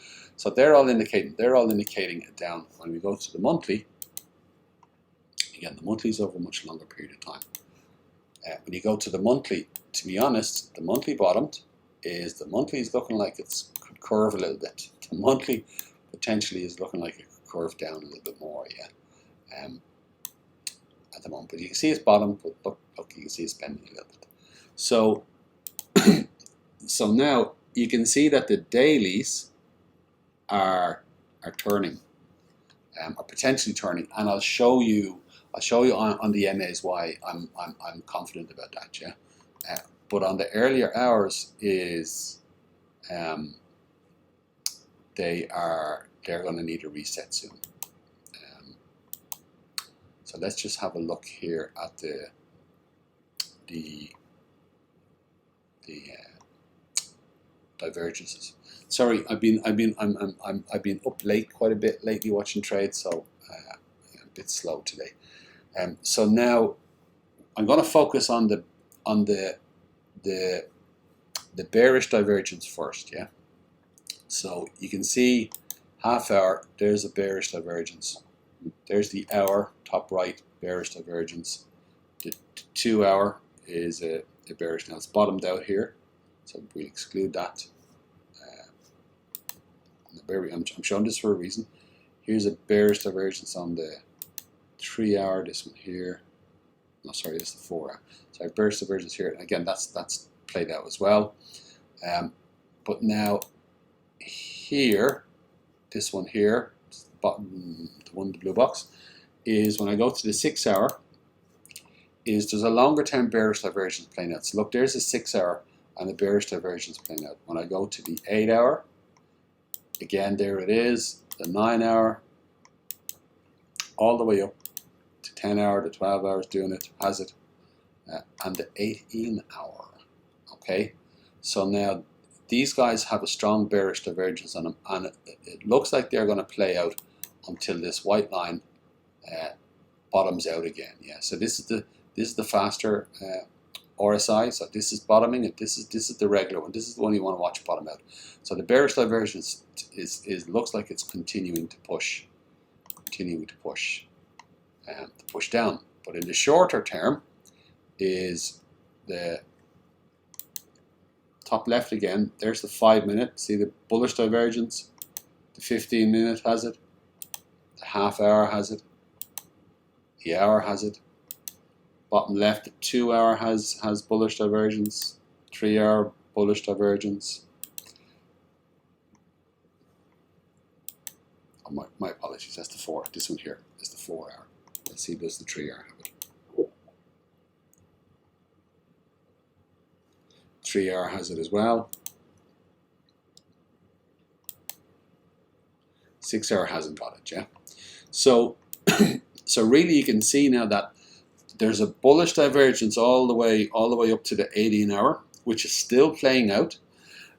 they're all indicating a down. When we go to the monthly, again, the monthly is over a much longer period of time. When you go to the monthly, to be honest, the monthly bottomed. The monthly is looking like it's could curve a little bit. The monthly potentially is looking like it could curve down a little bit more, yeah. At the moment, but you can see it's bottom. But look, you can see it's bending a little bit. So, so now you can see that the dailies are turning, are potentially turning, and I'll show you on the MAs why I'm confident about that, yeah. But on the earlier hours is they're going to need a reset soon. So let's just have a look here at the divergences. Sorry, I've been up late quite a bit lately watching trades, so a bit slow today. So now I'm going to focus on the bearish divergence first, yeah. So you can see half hour, there's a bearish divergence. There's the hour, top right, bearish divergence. The 2 hour is a bearish. Now it's bottomed out here, so we'll exclude that. I'm showing this for a reason. Here's a bearish divergence on the 3 hour, this one here. No, sorry, this is the 4 hour. Sorry, bearish divergence here. And again, that's played out as well. But now here, this one here, bottom, the one in the blue box, is when I go to the 6 hour, there's a longer term bearish divergence playing out. So look, there's a 6 hour and the bearish divergence playing out. When I go to the 8 hour, again, there it is, the 9 hour, all the way up to 10 hour, the 12 hours doing it, has it, and the 18 hour, okay? So now these guys have a strong bearish divergence on them, and it looks like they're going to play out until this white line bottoms out again, yeah? So this is the faster RSI, so this is bottoming, and this is the regular one. This is the one you want to watch bottom out. So the bearish divergence looks like it's continuing to push down. But in the shorter term is the top left again. There's the 5 minute. See the bullish divergence. The 15 minute has it. The half hour has it. The hour has it. Bottom left, the 2 hour has bullish divergence. 3 hour bullish divergence. Oh, my apologies. That's the 4. This one here is the 4 hour. Let's see, does the 3 hour have it? 3R has it as well. 6R hasn't got it, yeah. So, so really you can see now that there's a bullish divergence all the way up to the 18-hour, which is still playing out.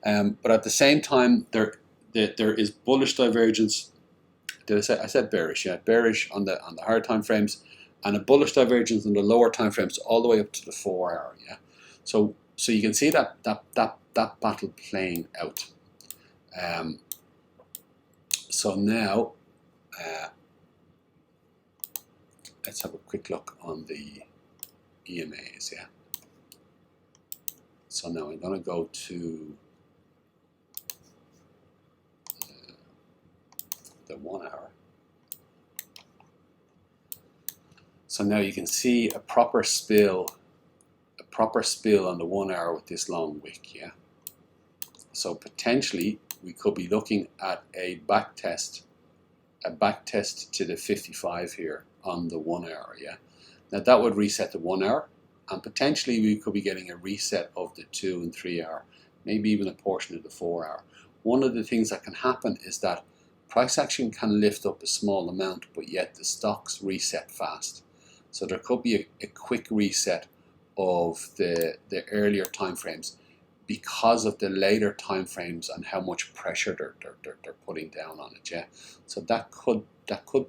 But at the same time, there is bullish divergence. Did I say? I said bearish, yeah, bearish on the higher time frames, and a bullish divergence on the lower time frames all the way up to the 4-hour, yeah. So you can see that battle playing out. So now let's have a quick look on the EMAs, yeah. So now I'm going to go to the 1 hour. So now you can see a proper spill on the 1 hour with this long wick, yeah. So potentially we could be looking at a back test to the 55 here on the 1 hour, yeah. Now that would reset the 1 hour, and potentially we could be getting a reset of the 2 and 3 hour, maybe even a portion of the 4 hour. One of the things that can happen is that price action can lift up a small amount, but yet the stocks reset fast. So there could be a quick reset of the earlier time frames because of the later time frames and how much pressure they're putting down on it, yeah. So that could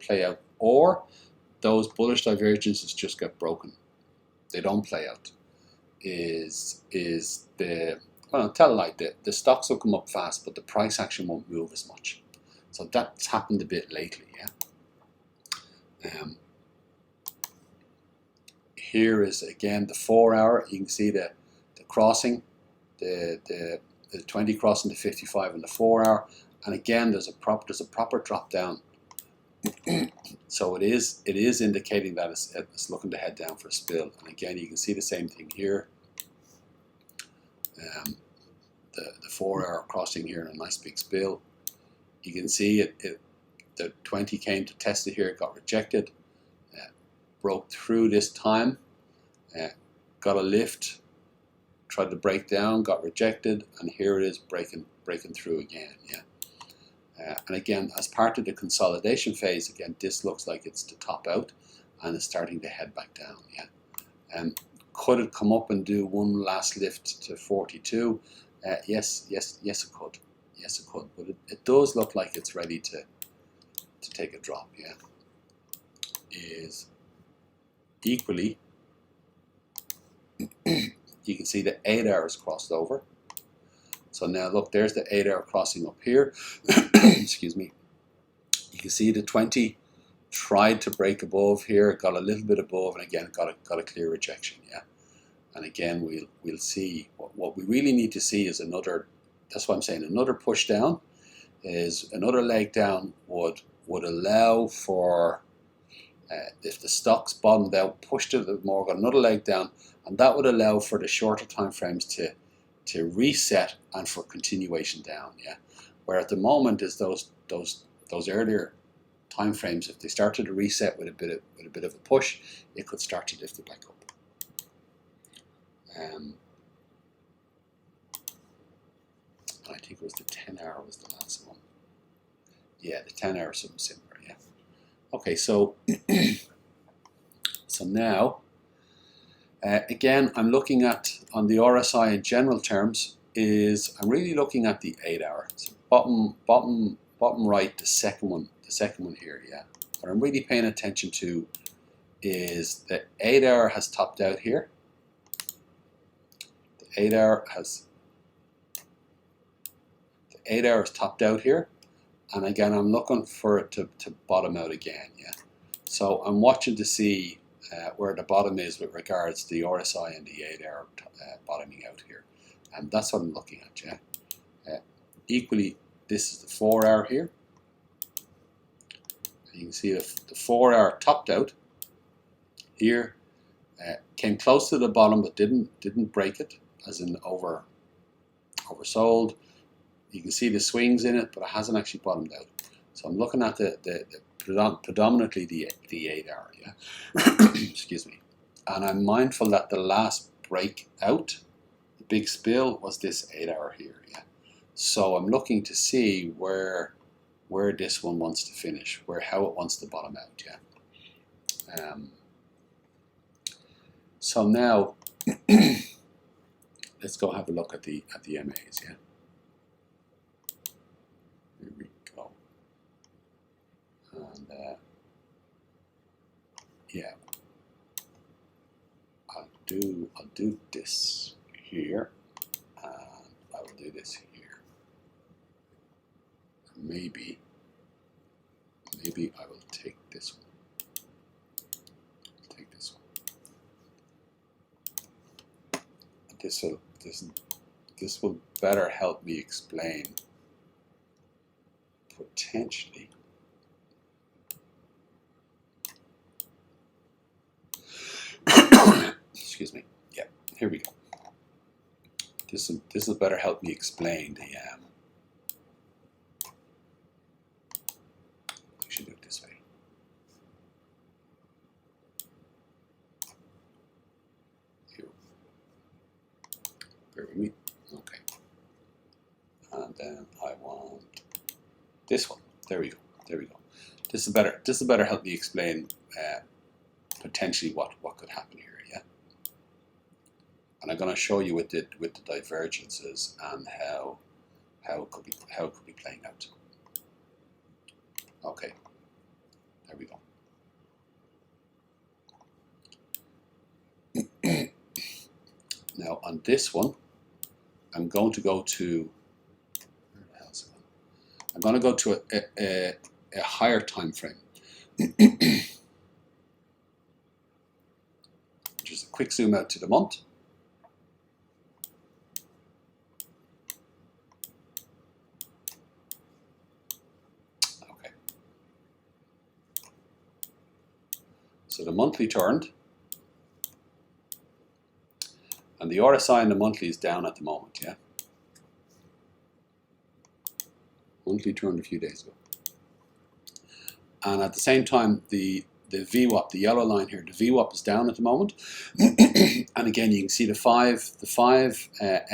play out, or those bullish divergences just get broken. They don't play out. Tell a lie, the stocks will come up fast, but the price action won't move as much. So that's happened a bit lately, yeah. Here is again the 4 hour. You can see the crossing, the 20 crossing the 55 in the 4 hour, and again there's a proper drop down. So it is indicating that it's looking to head down for a spill. And again, you can see the same thing here. The 4 hour crossing here in a nice big spill. You can see the 20 came to test it here, it got rejected, broke through this time, got a lift, tried to break down, got rejected, and here it is breaking through again, yeah. And again, as part of the consolidation phase, again, this looks like it's to top out and it's starting to head back down, yeah. Could it come up and do one last lift to 42? Yes, it could. Yes, it could. But it does look like it's ready to take a drop, yeah. Is equally, you can see the 8 hours crossed over. So now look, there's the 8 hour crossing up here. Excuse me. You can see the 20 tried to break above here, got a little bit above, and again got a clear rejection, yeah. And again we'll see what we really need to see is another. That's what I'm saying. Another push down is another leg down would allow for if the stocks bottomed out, pushed it a bit more, got another leg down, and that would allow for the shorter time frames to reset and for continuation down, yeah. Where at the moment is those earlier time frames, if they started to reset with a bit of a push, it could start to lift it back up. I think it was the 10 hour was the last one. Yeah, the 10 hour something similar, yeah. Okay, so so now again I'm looking at on the RSI in general terms is I'm really looking at the 8 hour. So bottom right, the second one here, yeah. What I'm really paying attention to is the 8 hour has topped out here. The 8 hour has topped out here, and again I'm looking for it to bottom out again, yeah. So I'm watching to see where the bottom is with regards to the RSI and the 8 hour bottoming out here, and that's what I'm looking at, yeah. Equally, this is the 4 hour here. You can see the 4 hour topped out here, came close to the bottom but didn't break it, as in oversold. You can see the swings in it, but it hasn't actually bottomed out. So I'm looking at the predominantly the 8 hour, yeah. Excuse me. And I'm mindful that the last breakout, big spill was this 8 hour here, yeah. So I'm looking to see where this one wants to finish, how it wants to bottom out, yeah. So now let's go have a look at the MAs, yeah. Here we go. And yeah, I'll do this here, and I will do this here. Maybe I will take this one. Take this one. This will better help me explain potentially excuse me. Yeah, here we go. This will better help me explain the I should do it this way. Here. Bear with me. Okay. And then I want this one. There we go. There we go. This will better help me explain potentially what could happen here, yeah. And I'm going to show you with the divergences and how it could be playing out. Okay, there we go. Now on this one, I'm going to go to, where the hell is it going? I'm going to go to a higher time frame. Just a quick zoom out to the month. Okay. So the monthly turned, and the RSI in the monthly is down at the moment, yeah? Monthly turned a few days ago. And at the same time, the VWAP, the yellow line here, the VWAP is down at the moment. And again, you can see the 5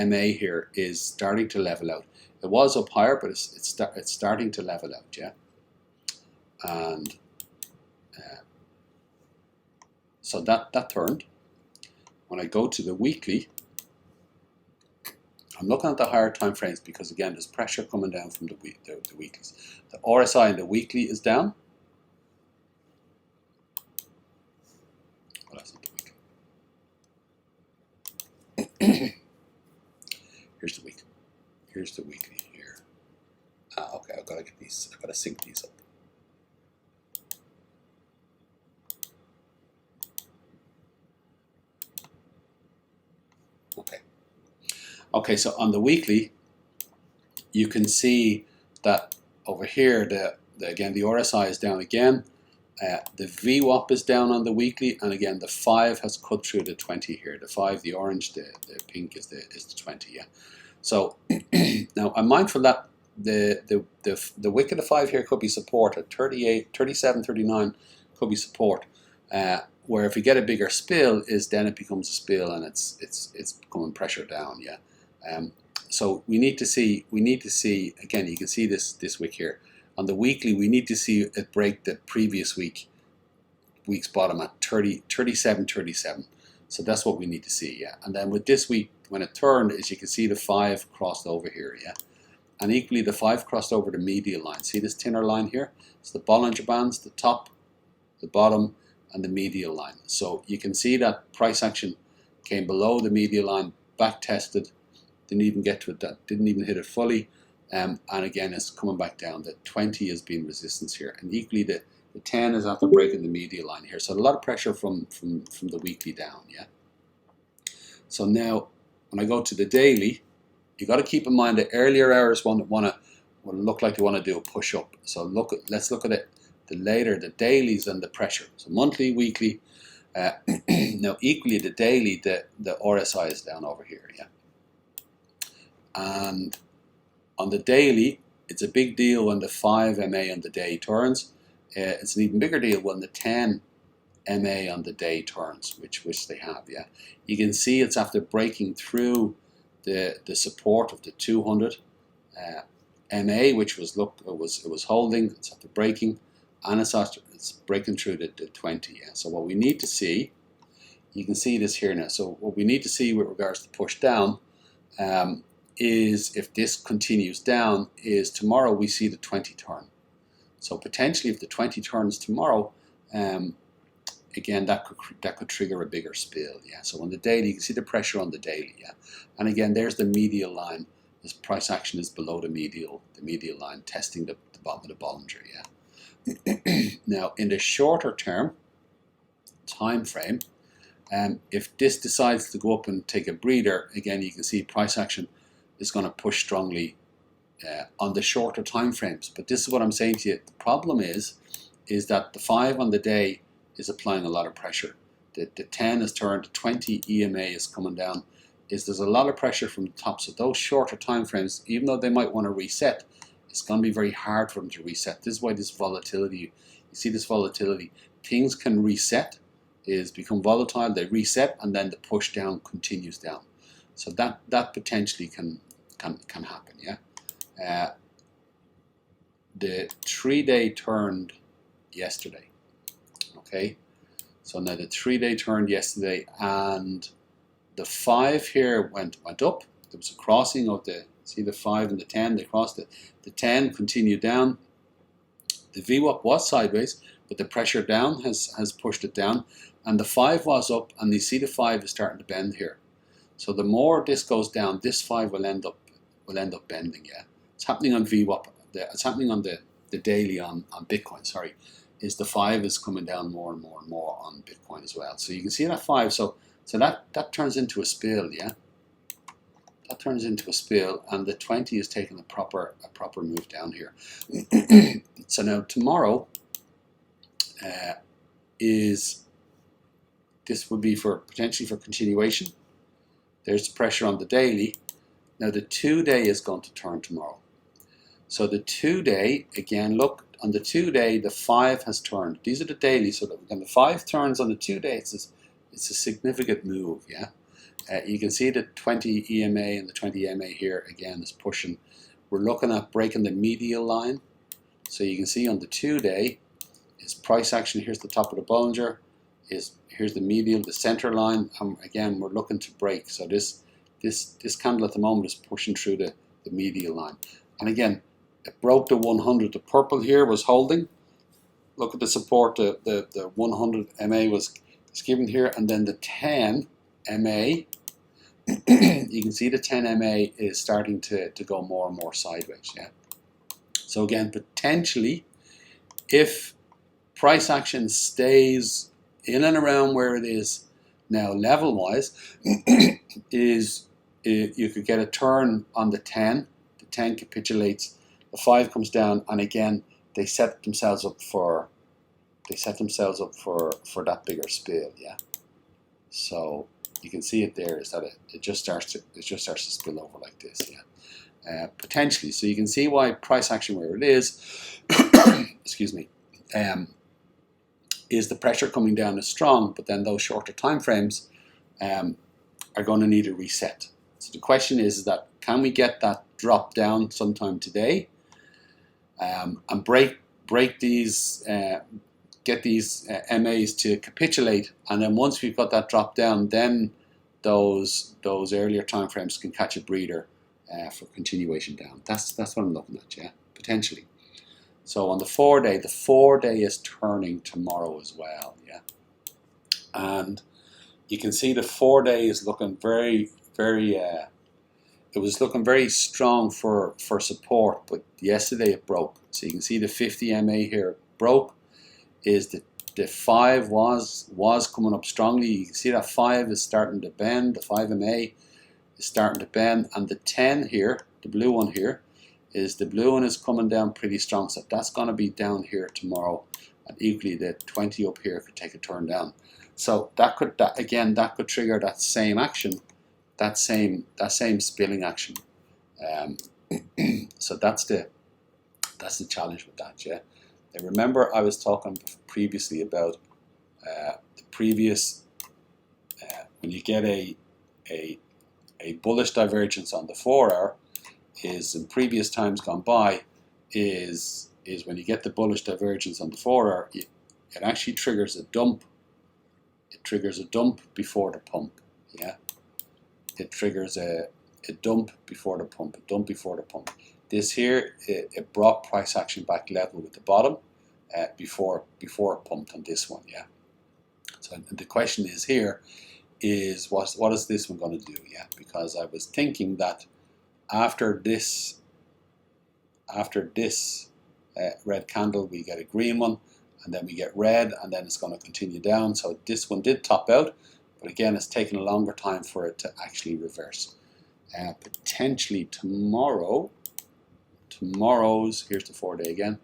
MA here is starting to level out. It was up higher, but it's starting to level out, yeah? And so that turned. When I go to the weekly, I'm looking at the higher time frames because again, there's pressure coming down from the weeklies. The RSI in the weekly is down. Well, that's not the weekly. Here's the weekly. Here's the weekly here. Okay, I've got to get these. I've got to sync these up. Okay, so on the weekly, you can see that over here, again, the RSI is down again. The VWAP is down on the weekly, and again, the 5 has cut through the 20 here. The 5, the orange, the pink is the 20, yeah. So now I'm mindful that the wick of the 5 here could be support at 38, 37, 39 could be support. Where if we get a bigger spill, then it becomes a spill and it's becoming pressure down, yeah. So we need to see again. You can see this wick here on the weekly. We need to see it break the previous week's bottom at 37. So that's what we need to see, yeah. And then with this week, when it turned, as you can see, the 5 crossed over here, yeah. And equally, the 5 crossed over the medial line. See this thinner line here? It's the Bollinger Bands, the top, the bottom, and the medial line. So you can see that price action came below the medial line, back tested. Didn't even get to it, didn't even hit it fully, and again it's coming back down. The 20 has been resistance here, and equally the 10 is after breaking the medial line here. So a lot of pressure from the weekly down, yeah. So now when I go to the daily, you got to keep in mind the earlier hours will look like they want to do a push up. So let's look at it the dailies and the pressure. So monthly, weekly. Now equally the daily, the RSI is down over here, yeah. And on the daily, it's a big deal when the 5 MA on the day turns. It's an even bigger deal when the 10 MA on the day turns, which they have, yeah. You can see it's after breaking through the support of the 200 MA, which was it was holding, it's after breaking, and it's breaking through the 20. Yeah. So what we need to see, you can see this here now. So what we need to see with regards to push down is if this continues down, is tomorrow we see the 20 turn. So potentially if the 20 turns tomorrow, again, that could trigger a bigger spill. Yeah. So on the daily, you can see the pressure on the daily. Yeah. And again, there's the medial line. This price action is below the medial line, testing the bottom of the Bollinger. Yeah. Now, in the shorter term time frame, if this decides to go up and take a breather, again, you can see price action is going to push strongly on the shorter time frames. But this is what I'm saying to you. The problem is that the 5 on the day is applying a lot of pressure. The 10 is turned, the 20 EMA is coming down. There's a lot of pressure from the top. So those shorter time frames, even though they might want to reset, it's going to be very hard for them to reset. This is why this volatility, you see this volatility, things can reset, become volatile, they reset, and then the push down continues down. So that potentially can happen. Yeah. The 3-day turned yesterday. Okay, so now the 3-day turned yesterday, and the 5 here went up. There was a crossing of see the 5 and the 10. They crossed it. The 10 continued down. The VWAP was sideways, but the pressure down has pushed it down, and the 5 was up, and you see the 5 is starting to bend here. So the more this goes down, this 5 will end up bending. Yeah, it's happening on VWAP. It's happening on the daily on Bitcoin. Sorry. Is the 5 is coming down more and more and more on Bitcoin as well. So you can see that 5. So that turns into a spill, yeah. That turns into a spill, and the 20 is taking a proper move down here. So now tomorrow this would be potentially for continuation. There's the pressure on the daily. Now the 2-day is going to turn tomorrow. So the 2-day, again, look, on the 2-day, the 5 has turned. These are the daily, so that when the 5 turns on the 2-day, it's a significant move, yeah? You can see the 20 EMA and the 20 EMA here, again, is pushing. We're looking at breaking the medial line. So you can see on the 2-day, is price action, here's the top of the Bollinger, here's the medial, the center line, and again, we're looking to break. So this candle at the moment is pushing through the medial line. And again, it broke the 100. The purple here was holding. Look at the support. The 100 MA was given here, and then the 10 MA. You can see the 10 MA is starting to go more and more sideways. Yeah. So again, potentially, if price action stays in and around where it is now, level-wise, you could get a turn on the 10. The 10 capitulates. The 5 comes down, and again they set themselves up for that bigger spill. Yeah. So you can see it there is that it just starts to spill over like this. Yeah. Potentially. So you can see why price action where it is, excuse me, is the pressure coming down is strong, but then those shorter time frames are going to need a reset. So the question is that, can we get that drop down sometime today? And break these, get these MAs to capitulate, and then once we've got that drop down, then those earlier time frames can catch a breather for continuation down. That's what I'm looking at, yeah, potentially. So on the 4-day, the 4-day is turning tomorrow as well, yeah, and you can see the 4-day is looking very, very. It was looking very strong for support, but yesterday it broke. So you can see the 50 MA here broke. Is the 5 was coming up strongly. You can see that 5 is starting to bend. The 5 MA is starting to bend, and the 10 here, the blue one here, the blue one is coming down pretty strong. So that's going to be down here tomorrow, and equally the 20 up here could take a turn down. So that could trigger that same action. That same spilling action. So that's the challenge with that, yeah. Now remember, I was talking previously about the previous when you get a a bullish divergence on the 4 hour is, in previous times gone by, is when you get the bullish divergence on the 4 hour, it actually triggers a dump. It triggers a dump before the pump. Yeah, it triggers a dump before the pump. A dump before the pump. This here, it brought price action back level with the bottom before it pumped on this one. Yeah. So the question is here is what is this one going to do? Yeah, because I was thinking that after this red candle, we get a green one, and then we get red, and then it's going to continue down. So this one did top out, but again, it's taken a longer time for it to actually reverse. Potentially tomorrow's, here's the 4-day again,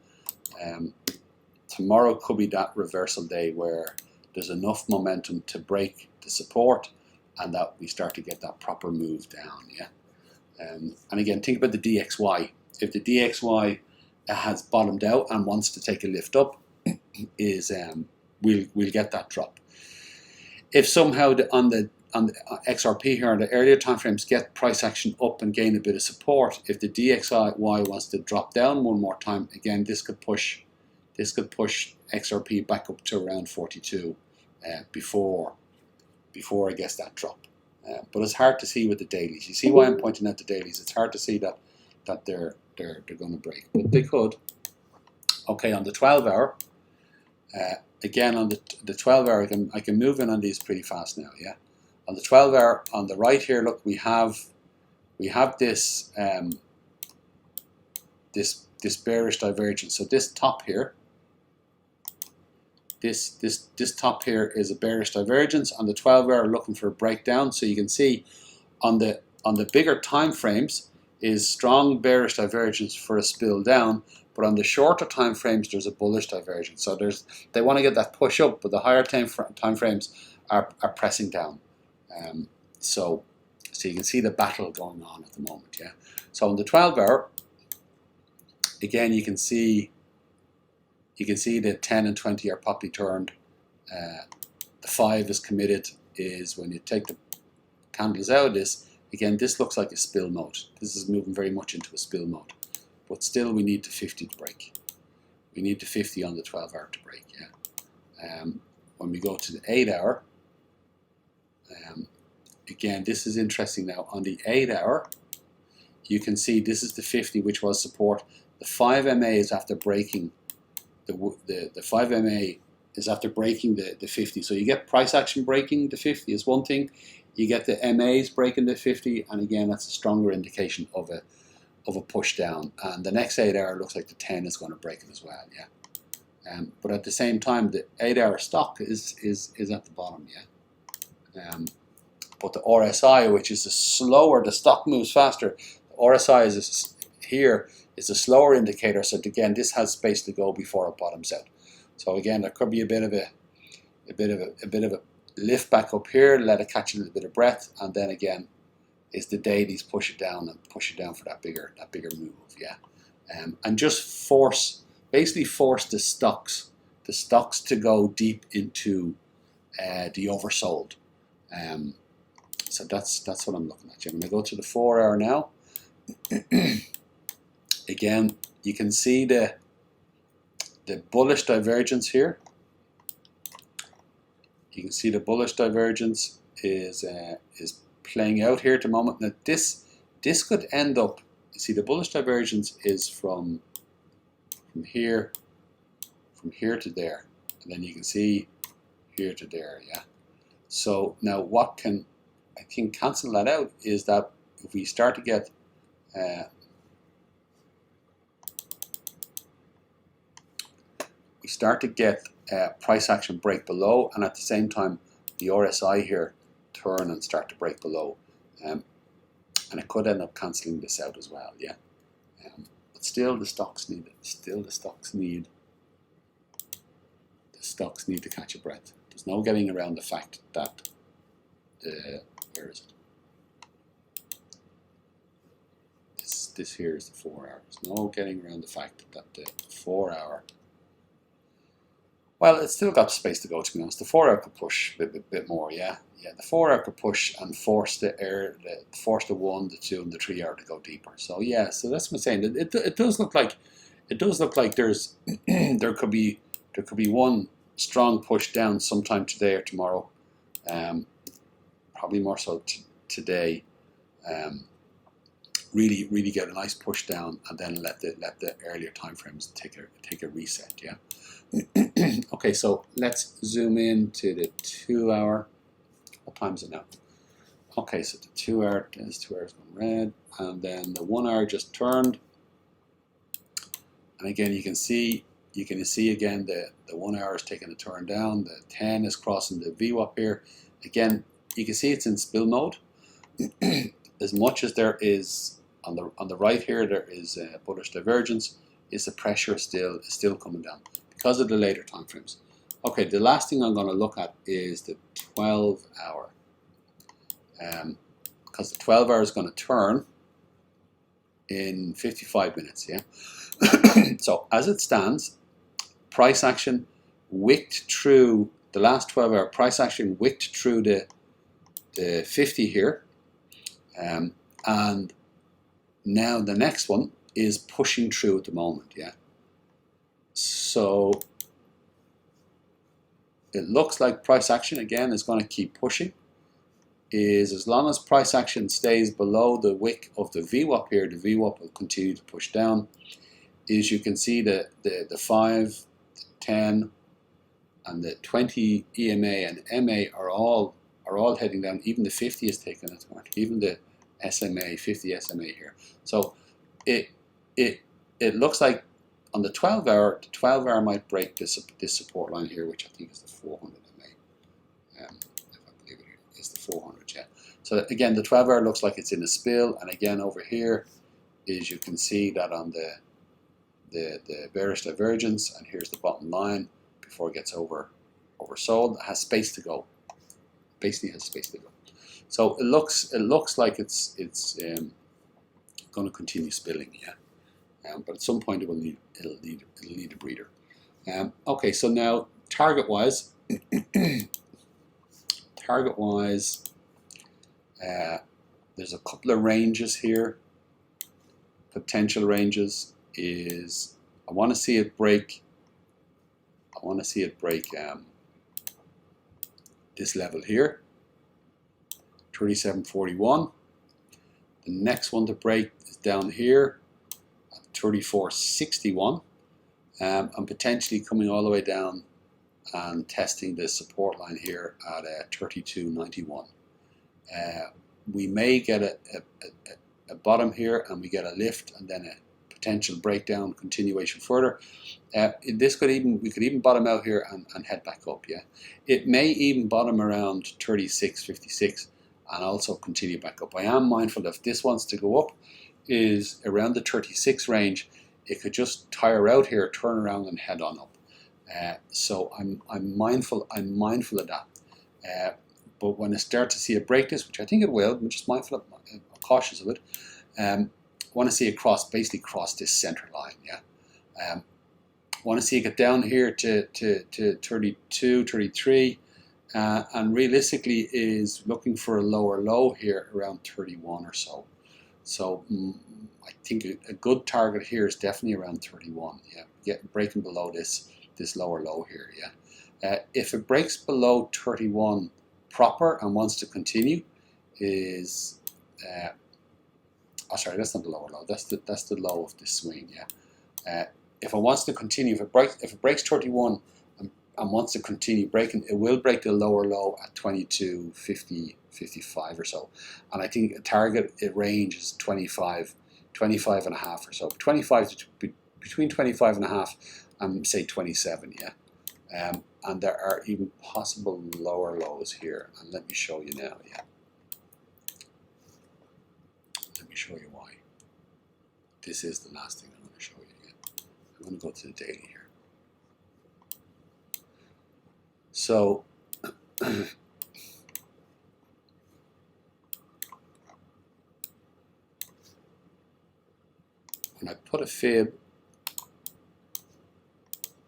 tomorrow could be that reversal day where there's enough momentum to break the support and that we start to get that proper move down. Yeah. And again, think about the DXY. If the DXY has bottomed out and wants to take a lift up, we'll get that drop. If somehow on the XRP here on the earlier time frames get price action up and gain a bit of support, if the DXY wants to drop down one more time, again this could push XRP back up to around 42 before I guess that drop. But it's hard to see with the dailies. You see why I'm pointing out the dailies? It's hard to see that they're going to break, but they could. Okay, on the 12 hour, again on the 12 hour, I can move in on these pretty fast now. Yeah, on the 12 hour on the right here, look, we have this this bearish divergence. So this top here. This top here is a bearish divergence on the 12 hour, looking for a breakdown. So you can see on the bigger time frames is strong bearish divergence for a spill down, but on the shorter time frames there's a bullish divergence. So they want to get that push up, but the higher time frames are pressing down. So you can see the battle going on at the moment. Yeah. So on the 12 hour, again you can see the 10 and 20 are properly turned. The 5 is committed. Is when you take the candles out of this, again, this looks like a spill mode. This is moving very much into a spill mode. But still, we need the 50 to break. We need the 50 on the 12 hour to break. Yeah. When we go to the 8 hour, again, this is interesting now. On the 8 hour, you can see this is the 50, which was support. The 5 MA is after breaking. The 5 MA is after breaking the 50. So you get price action breaking the 50 is one thing. You get the MAs breaking the 50, and again, that's a stronger indication of a push down. And the next 8 hour looks like the 10 is going to break it as well. Yeah. But at the same time, the 8 hour stock is at the bottom. Yeah. But the RSI, which is the stock moves faster. The RSI is a slower indicator. So again, this has space to go before it bottoms out. So again, there could be a bit of a lift back up here, let it catch a little bit of breath, and then again, is the dailies push it down for that bigger move. Yeah, and just basically force the stocks to go deep into the oversold. So that's what I'm looking at. I'm going to go to the 4 hour now. Again, you can see the bullish divergence here. You can see the bullish divergence is playing out here at the moment. Now this could end up. You see, the bullish divergence is from here to there, and then you can see here to there. Yeah. So now what can I think cancel that out is that if we start to get price action break below, and at the same time the RSI here turn and start to break below, and it could end up cancelling this out as well. Yeah, but still the stocks need it. Still the stocks need to catch a breath. There's no getting around the fact that where is it? This here is the 4 hour. There's no getting around the fact that the 4 hour Well, it's still got space to go, to be honest. The 4 hour could push a bit more, yeah. Yeah, the 4 hour could push and force the 1, the 2, and the 3 hour to go deeper. So yeah, so that's what I'm saying. It does look like there's there could be one strong push down sometime today or tomorrow. Probably more so today. Really get a nice push down, and then let the earlier time frames take a reset. Yeah. Okay, so let's zoom in to the 2 hour. What time is it now? Okay, so the 2 hour, there's 2 hours gone red, and then the 1 hour just turned. And again, you can see again the 1 hour is taking a turn down. The 10 is crossing the VWAP here. Again, you can see it's in spill mode. As much as there is on the right here, there is a bullish divergence. Is the pressure still coming down because of the later time frames? Okay, the last thing I'm going to look at is the 12 hour, because the 12 hour is going to turn in 55 minutes. Yeah. So as it stands, price action wicked through the last 12 hour. Price action wicked through the 50 here, and now the next one is pushing through at the moment. Yeah. So it looks like price action again is going to keep pushing. Is as long as price action stays below the wick of the VWAP here, the VWAP will continue to push down. Is you can see the 5, 10, and the 20 EMA and MA are all heading down. Even the 50 is taking a turn. Even the SMA 50 SMA here. So it looks like on the 12 hour, the 12 hour might break this support line here, which I think is the 400 MA. If I believe it is the 400, yeah. So again, the 12 hour looks like it's in a spill, and again over here is you can see that on the bearish divergence, and here's the bottom line before it gets oversold. It has space to go. Basically has space to go. So it looks like it's going to continue spilling, yeah. But at some point it'll need a breather. Okay, so now target wise, there's a couple of ranges here. Potential ranges is I want to see it break. This level here, 37.41. The next one to break is down here at 34.61, and potentially coming all the way down and testing the support line here at 32.91. We may get a bottom here, and we get a lift, and then a potential breakdown, continuation further. We could even bottom out here and head back up. Yeah, it may even bottom around 36.56 and also continue back up. I am mindful if this wants to go up, is around the 36 range. It could just tire out here, turn around, and head on up. So I'm mindful of that. But when I start to see it break this, which I think it will, I'm just mindful of, cautious of it. Want to see it basically cross this center line. Yeah. Want to see it get down here to 32, 33, and realistically is looking for a lower low here around 31 or so. So I think a good target here is definitely around 31. Yeah, breaking below this lower low here. Yeah, if it breaks below 31 proper and wants to continue, is sorry, that's not the lower low. That's the low of this swing. Yeah. If it wants to continue, if it breaks 31 and wants to continue breaking, it will break the lower low at 22.50, 55 or so. And I think a target range is 25 and a half or so. 25 to between 25 and a half and say 27. Yeah. And there are even possible lower lows here. And let me show you now. Yeah. Let me show you why. This is the last thing I'm going to show you. Yeah. I'm going to go to the daily here. So when I put a fib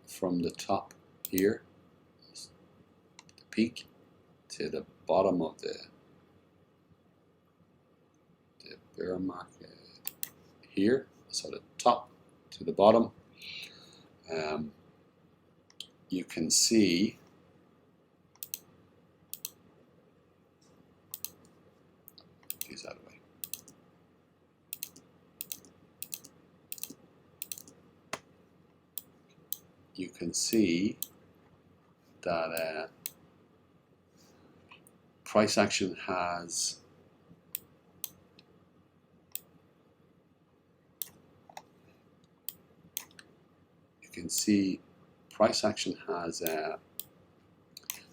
from the top here, the peak to the bottom of the bear market here, so the top to the bottom. You can see these out of the way. You can see that price action has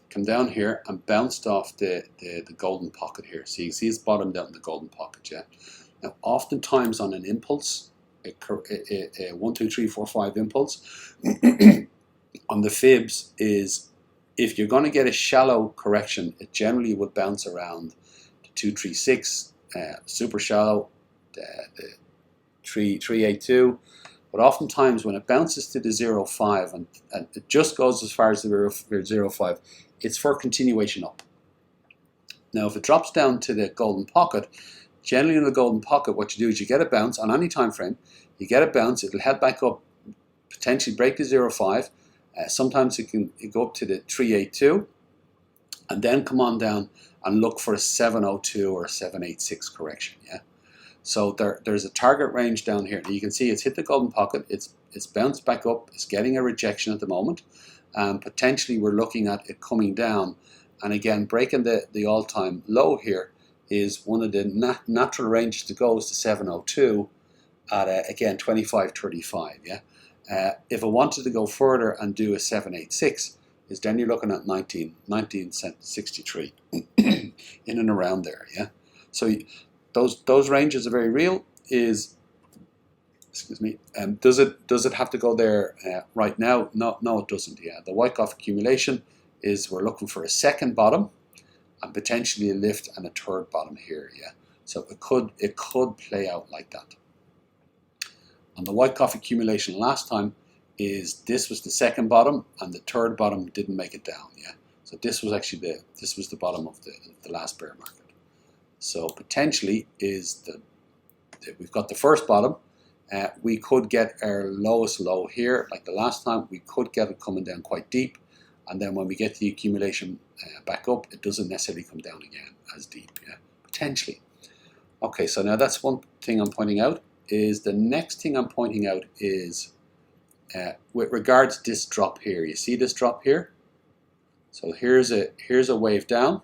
come down here and bounced off the golden pocket here. So you can see it's bottomed out in the golden pocket, yeah. Now, oftentimes on an impulse, a 1, 2, 3, 4, 5 impulse on the fibs is, if you're going to get a shallow correction, it generally would bounce around the 236, super shallow, the 382. But oftentimes when it bounces to the 0.5 and it just goes as far as the 0.5, it's for continuation up. Now, if it drops down to the golden pocket, generally in the golden pocket, what you do is you get a bounce on any time frame. You get a bounce, it'll head back up, potentially break the 0.5. Sometimes it can go up to the 382 and then come on down and look for a 702 or a 786 correction. Yeah. So there's a target range down here. You can see it's hit the golden pocket. It's bounced back up. It's getting a rejection at the moment. Potentially we're looking at it coming down. And again, breaking the all-time low here is one of the natural ranges to go is to 702 at, again, 25.35. Yeah. If I wanted to go further and do a 786, is then you're looking at 19.63 in and around there. Yeah. So those ranges are very real. Excuse me. Does it have to go there right now? No, it doesn't. Yeah. The Wyckoff accumulation is we're looking for a second bottom and potentially a lift and a third bottom here. Yeah. So it could play out like that. On the Wyckoff accumulation last time, this was the second bottom and the third bottom didn't make it down. Yeah. So this was actually the bottom of the last bear market. So potentially we've got the first bottom. We could get our lowest low here, like the last time. We could get it coming down quite deep, and then when we get the accumulation back up, it doesn't necessarily come down again as deep. Yeah, potentially. Okay, so now that's one thing I'm pointing out. The next thing I'm pointing out is with regards to this drop here. You see this drop here? So here's a wave down.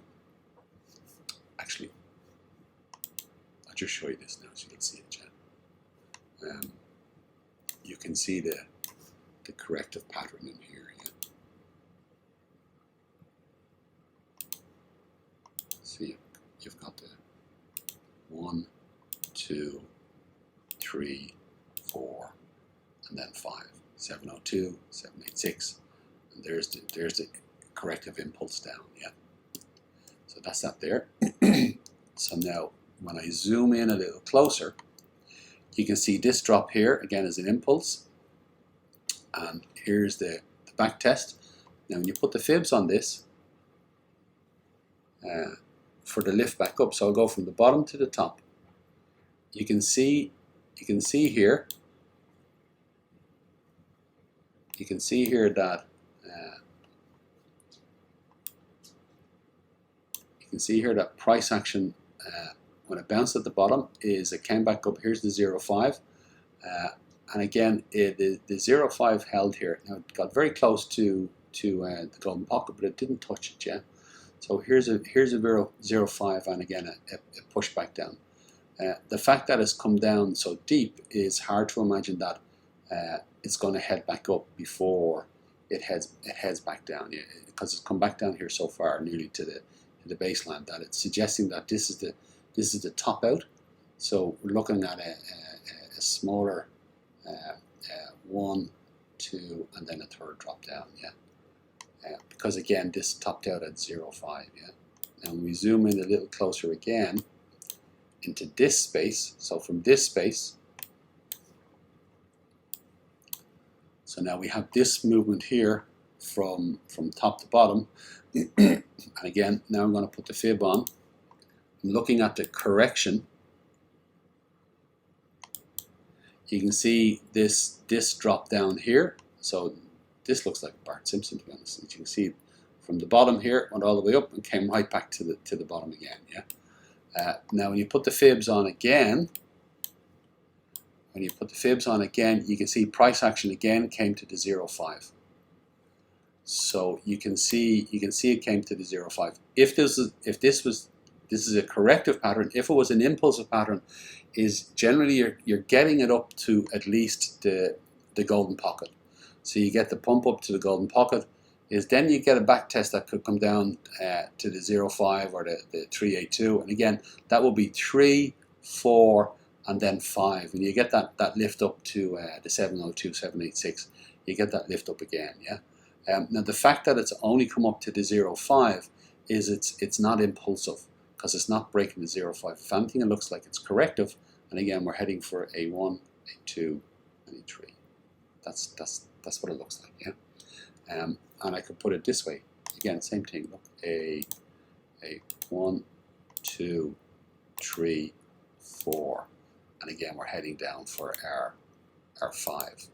Actually, I'll just show you this now so you can see it, Jen. You can see the corrective pattern in here. Yeah. So you've got the 1, 2, 3, 4, and then 5. 702, 786, and there's the corrective impulse down. Yeah. So that's that there. So now when I zoom in a little closer, you can see this drop here again as an impulse, and here's the back test. Now when you put the fibs on this for the lift back up, so I'll go from the bottom to the top. You can see here. You can see here that price action when it bounced at the bottom it came back up. Here's the 0.5, and again the 0.5 held here. Now it got very close to the golden pocket, but it didn't touch it yet. So here's a 0.5, and again a push back down. The fact that it's come down so deep is hard to imagine that it's going to head back up before it heads back down, because it's come back down here so far, nearly to the baseline, that it's suggesting that this is the top out. So we're looking at a smaller 1, 2, and then a third drop down. Yeah, because again this topped out at 0.5. Yeah. Now when we zoom in a little closer again into this space, so from this space. So now we have this movement here from top to bottom. And again, now I'm going to put the fib on. I'm looking at the correction. You can see this drop down here. So this looks like Bart Simpson, to be honest. As you can see from the bottom here, went all the way up and came right back to the bottom again. Yeah. Now when you put the fibs on again, you can see price action again came to the 0.5. So you can see it came to the 0.5. If this is a corrective pattern, if it was an impulsive pattern, is generally you're getting it up to at least the golden pocket. So you get the pump up to the golden pocket, is then you get a back test that could come down to the 0.5 or the 382, and again that will be 3, 4, and then 5, and you get that lift up to the 702, 786. You get that lift up again, yeah. Now the fact that it's only come up to the 0.5 is it's not impulsive, because it's not breaking the 0.5. If anything, it looks like it's corrective, and again we're heading for A1, A2, and A3. That's what it looks like, yeah. And I could put it this way. Again, same thing. Look, a 1, 2, 3, 4, and again we're heading down for our 5.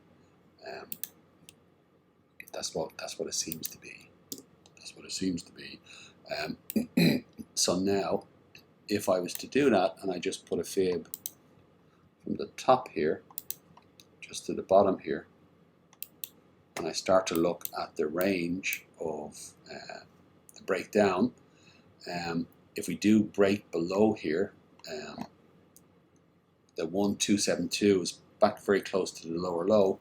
That's what it seems to be. That's what it seems to be. So now, if I was to do that, and I just put a fib from the top here, just to the bottom here, and I start to look at the range of the breakdown, if we do break below here, the 1272 is back very close to the lower low.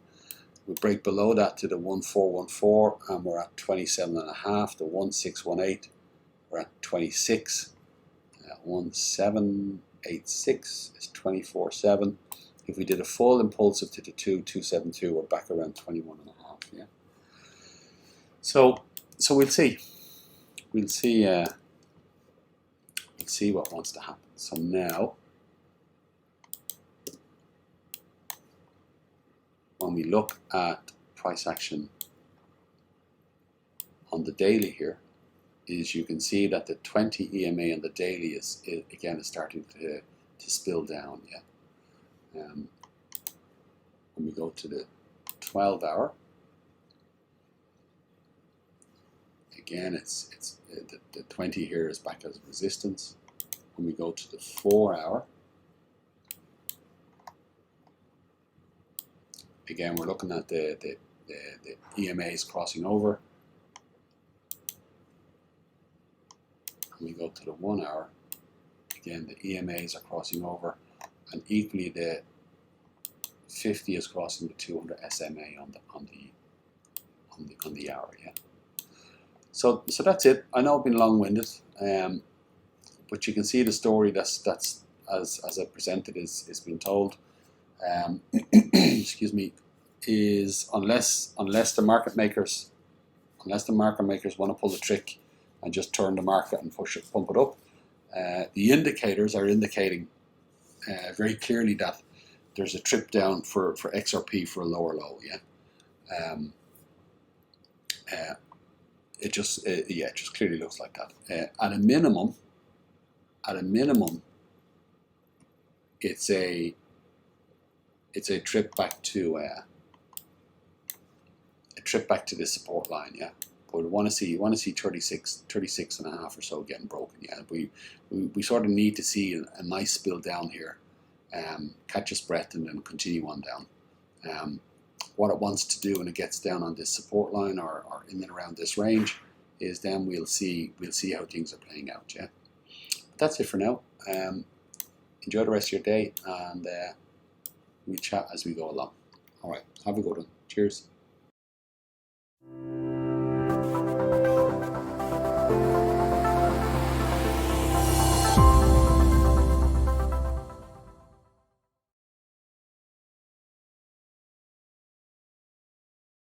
We break below that to the 1414, and we're at 27.5. The 1618, we're at 26. 1786 is 24.7. If we did a full impulsive to the 2272, we're back around 21.5. Yeah. So we'll see. We'll see what wants to happen. So now, when we look at price action on the daily here, is you can see that the 20 EMA on the daily is starting to spill down. Yeah. When we go to the 12 hour, again it's the 20 here is back as resistance. When we go to the 4 hour, again we're looking at the EMAs crossing over. When we go to the 1 hour, again the EMAs are crossing over, and equally the 50 is crossing the 200 SMA on the hour. Yeah. So that's it. I know I've been long-winded, but you can see the story that's as I presented is being told. Excuse me. Is unless the market makers want to pull the trick and just turn the market and pump it up, the indicators are indicating very clearly that there's a trip down for XRP for a lower low. Yeah. It just clearly looks like that. At a minimum, it's a trip back to this support line. Yeah. But we want to see 36 and a half or so getting broken. Yeah. We sort of need to see a nice spill down here, catch its breath, and then continue on down. What it wants to do when it gets down on this support line or in and around this range is then we'll see how things are playing out. Yeah. But that's it for now. Enjoy the rest of your day, and we chat as we go along. All right. Have a good one. Cheers.